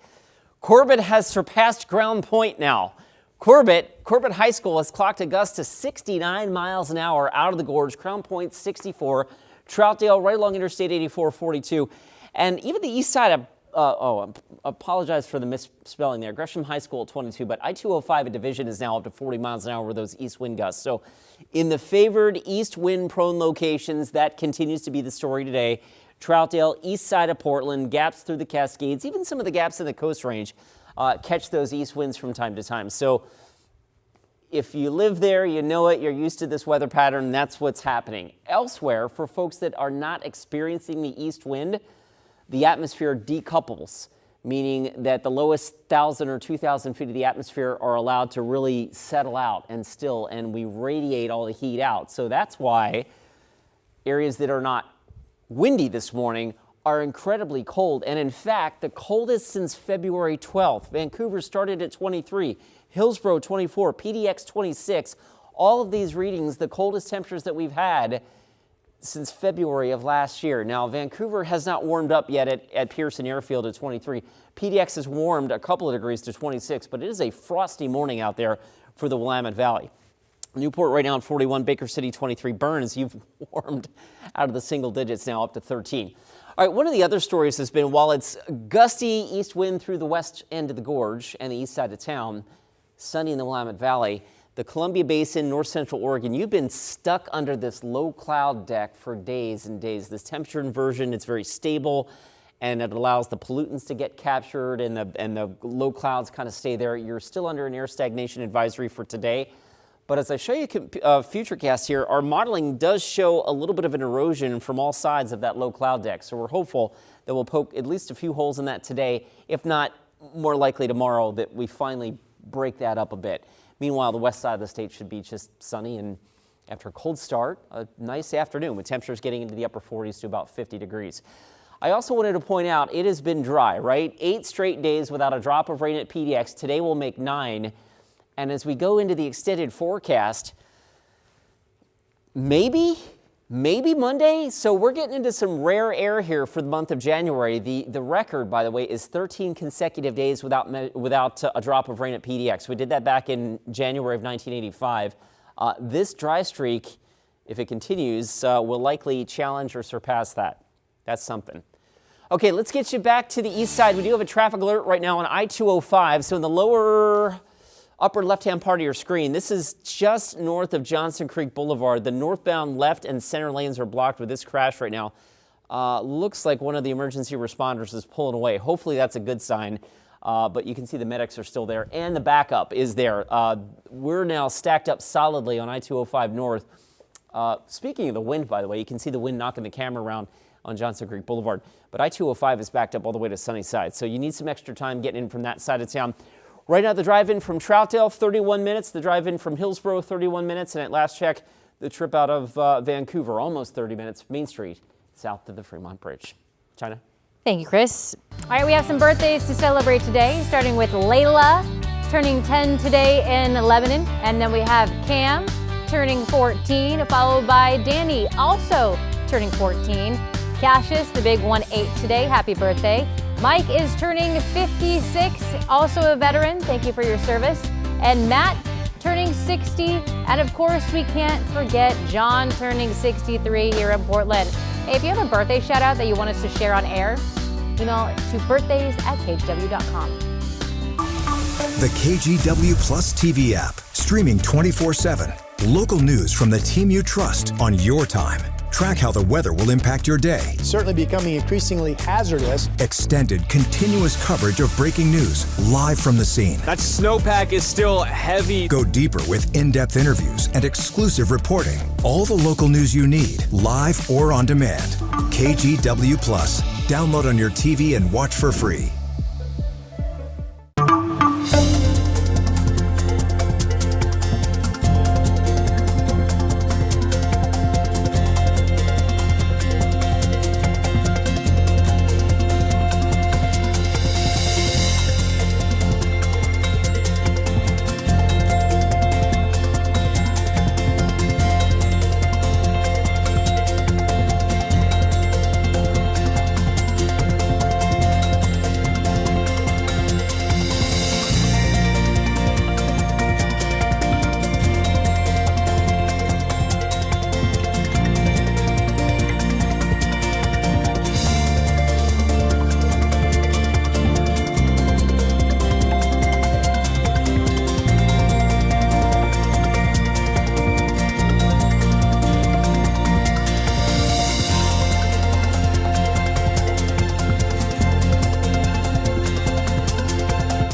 Corbett has surpassed Ground Point now. Corbett High School has clocked a gust to 69 miles an hour out of the gorge. Crown Point 64, Troutdale right along Interstate 84, 42, and even the east side of I apologize for the misspelling there. Gresham High School at 22, but I-205 a division is now up to 40 miles an hour with those east wind gusts. So in the favored east wind prone locations, that continues to be the story today. Troutdale, east side of Portland, gaps through the Cascades, even some of the gaps in the Coast Range catch those east winds from time to time. So if you live there, you know it, you're used to this weather pattern, that's what's happening. Elsewhere, for folks that are not experiencing the east wind, the atmosphere decouples, meaning that the lowest 1,000 or 2,000 feet of the atmosphere are allowed to really settle out and still, and we radiate all the heat out. So that's why areas that are not windy this morning are incredibly cold. And in fact, the coldest since February 12th. Vancouver started at 23, Hillsborough 24, PDX 26. All of these readings, the coldest temperatures that we've had since February of last year. Now, Vancouver has not warmed up yet at Pearson Airfield at 23. PDX has warmed a couple of degrees to 26, but it is a frosty morning out there for the Willamette Valley. Newport right now at 41, Baker City 23, Burns, you've warmed out of the single digits now up to 13. All right, one of the other stories has been, while it's gusty east wind through the west end of the gorge and the east side of town, sunny in the Willamette Valley, the Columbia Basin, north central Oregon, you've been stuck under this low cloud deck for days and days. This temperature inversion, it's very stable, and it allows the pollutants to get captured and the low clouds kind of stay there. You're still under an air stagnation advisory for today. But as I show you Futurecast here, our modeling does show a little bit of an erosion from all sides of that low cloud deck. So we're hopeful that we'll poke at least a few holes in that today, if not more likely tomorrow, that we finally break that up a bit. Meanwhile, the west side of the state should be just sunny, and after a cold start, a nice afternoon with temperatures getting into the upper 40s to about 50 degrees. I also wanted to point out it has been dry, right? 8 straight days without a drop of rain at PDX. Today will make 9. And as we go into the extended forecast, maybe Monday. So we're getting into some rare air here for the month of January. The record, by the way, is 13 consecutive days without a drop of rain at PDX. We did that back in January of 1985. This dry streak, if it continues, will likely challenge or surpass that. That's something. Okay, let's get you back to the east side. We do have a traffic alert right now on I-205. So in the upper left-hand part of your screen, this is just north of Johnson Creek Boulevard. The northbound left and center lanes are blocked with this crash right now. Looks like one of the emergency responders is pulling away. Hopefully that's a good sign, but you can see the medics are still there and the backup is there. We're now stacked up solidly on I-205 north. Speaking of the wind, by the way, you can see the wind knocking the camera around on Johnson Creek Boulevard, but I-205 is backed up all the way to Sunnyside, so you need some extra time getting in from that side of town. Right now, the drive-in from Troutdale, 31 minutes. The drive-in from Hillsborough, 31 minutes. And at last check, the trip out of Vancouver, almost 30 minutes. Main Street, south of the Fremont Bridge. China. Thank you, Chris. All right, we have some birthdays to celebrate today, starting with Layla, turning 10 today in Lebanon. And then we have Cam, turning 14, followed by Danny, also turning 14. Cassius, the big 1-8 today. Happy birthday. Mike is turning 56, also a veteran. Thank you for your service. And Matt turning 60. And of course, we can't forget John turning 63 here in Portland. Hey, if you have a birthday shout out that you want us to share on air, email it to birthdays@kgw.com. The KGW Plus TV app, streaming 24/7. Local news from the team you trust on your time. Track how the weather will impact your day. Certainly becoming increasingly hazardous. Extended, continuous coverage of breaking news live from the scene. That snowpack is still heavy. Go deeper with in-depth interviews and exclusive reporting. All the local news you need, live or on demand. KGW Plus. Download on your TV and watch for free.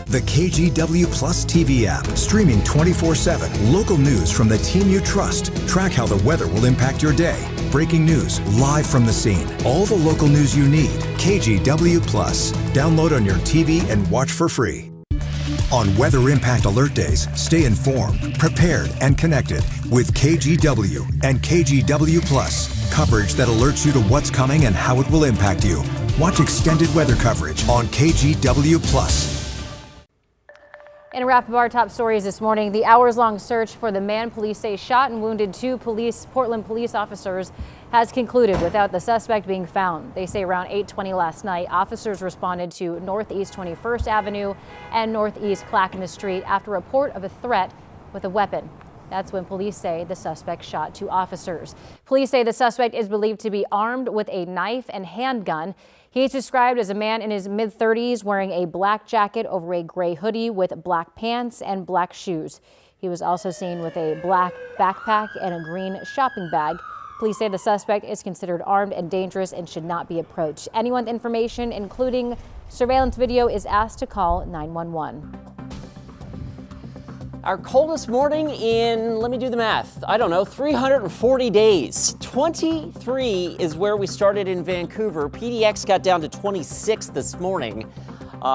The KGW Plus TV app, streaming 24/7. Local news from the team you trust. Track how the weather will impact your day. Breaking news live from the scene. All the local news you need. KGW Plus. Download on your TV and watch for free. On Weather Impact Alert Days, stay informed, prepared, and connected with KGW and KGW Plus. Coverage that alerts you to what's coming and how it will impact you. Watch extended weather coverage on KGW Plus. In a wrap of our top stories this morning, the hours-long search for the man police say shot and wounded two Portland police officers has concluded without the suspect being found. They say around 8:20 last night, officers responded to Northeast 21st Avenue and Northeast Clackamas Street after a report of a threat with a weapon. That's when police say the suspect shot two officers. Police say the suspect is believed to be armed with a knife and handgun. He's described as a man in his mid-30s wearing a black jacket over a gray hoodie with black pants and black shoes. He was also seen with a black backpack and a green shopping bag. Police say the suspect is considered armed and dangerous and should not be approached. Anyone with information, including surveillance video, is asked to call 911. Our coldest morning in, let me do the math, I don't know, 340 days. 23 is where we started in Vancouver. PDX got down to 26 this morning.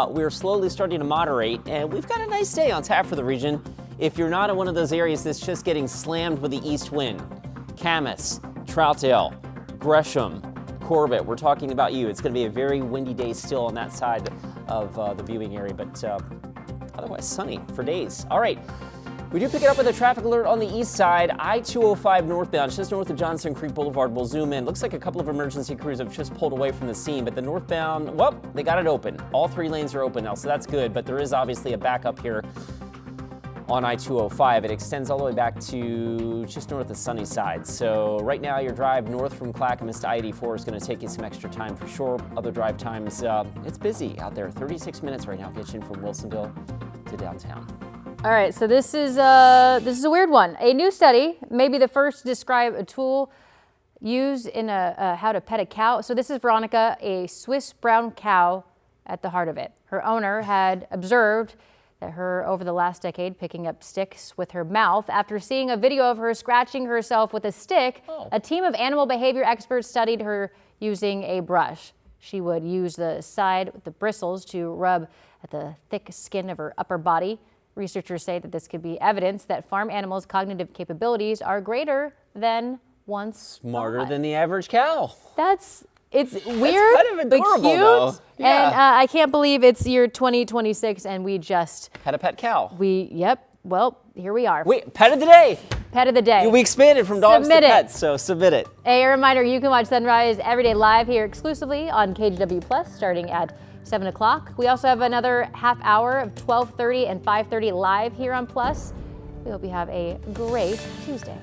We're slowly starting to moderate, and we've got a nice day on tap for the region. If you're not in one of those areas that's just getting slammed with the east wind, Camas, Troutdale, Gresham, Corbett, we're talking about you. It's going to be a very windy day still on that side of the viewing area, but otherwise sunny for days. All right, we do pick it up with a traffic alert on the east side. I-205 northbound, just north of Johnson Creek Boulevard. We'll zoom in. Looks like a couple of emergency crews have just pulled away from the scene, but the northbound, well, they got it open. All three lanes are open now, so that's good, but there is obviously a backup here on I-205. It extends all the way back to just north of Sunnyside. So right now your drive north from Clackamas to I-84 is going to take you some extra time for sure. Other drive times, it's busy out there. 36 minutes right now gets you in from Wilsonville to downtown. All right, so this is a weird one. A new study, maybe the first to describe a tool used in how to pet a cow. So this is Veronica, a Swiss brown cow at the heart of it. Her owner had observed that her over the last decade picking up sticks with her mouth. After seeing a video of her scratching herself with a stick, a team of animal behavior experts studied her using a brush. She would use the side with the bristles to rub at the thick skin of her upper body. Researchers say that this could be evidence that farm animals' cognitive capabilities are greater than once Smarter thought. than the average cow. It's weird, kind of adorable, but cute. though. Yeah. And I can't believe it's year 2026 and we just had a pet cow. Yep. Well, here we are. Wait, pet of the day. Pet of the day. We expanded from dogs Submit to it. pets, so submit it. A reminder, you can watch Sunrise every day live here exclusively on KGW Plus starting at 7 o'clock. We also have another half hour of 12:30 and 5:30 live here on Plus. We hope you have a great Tuesday.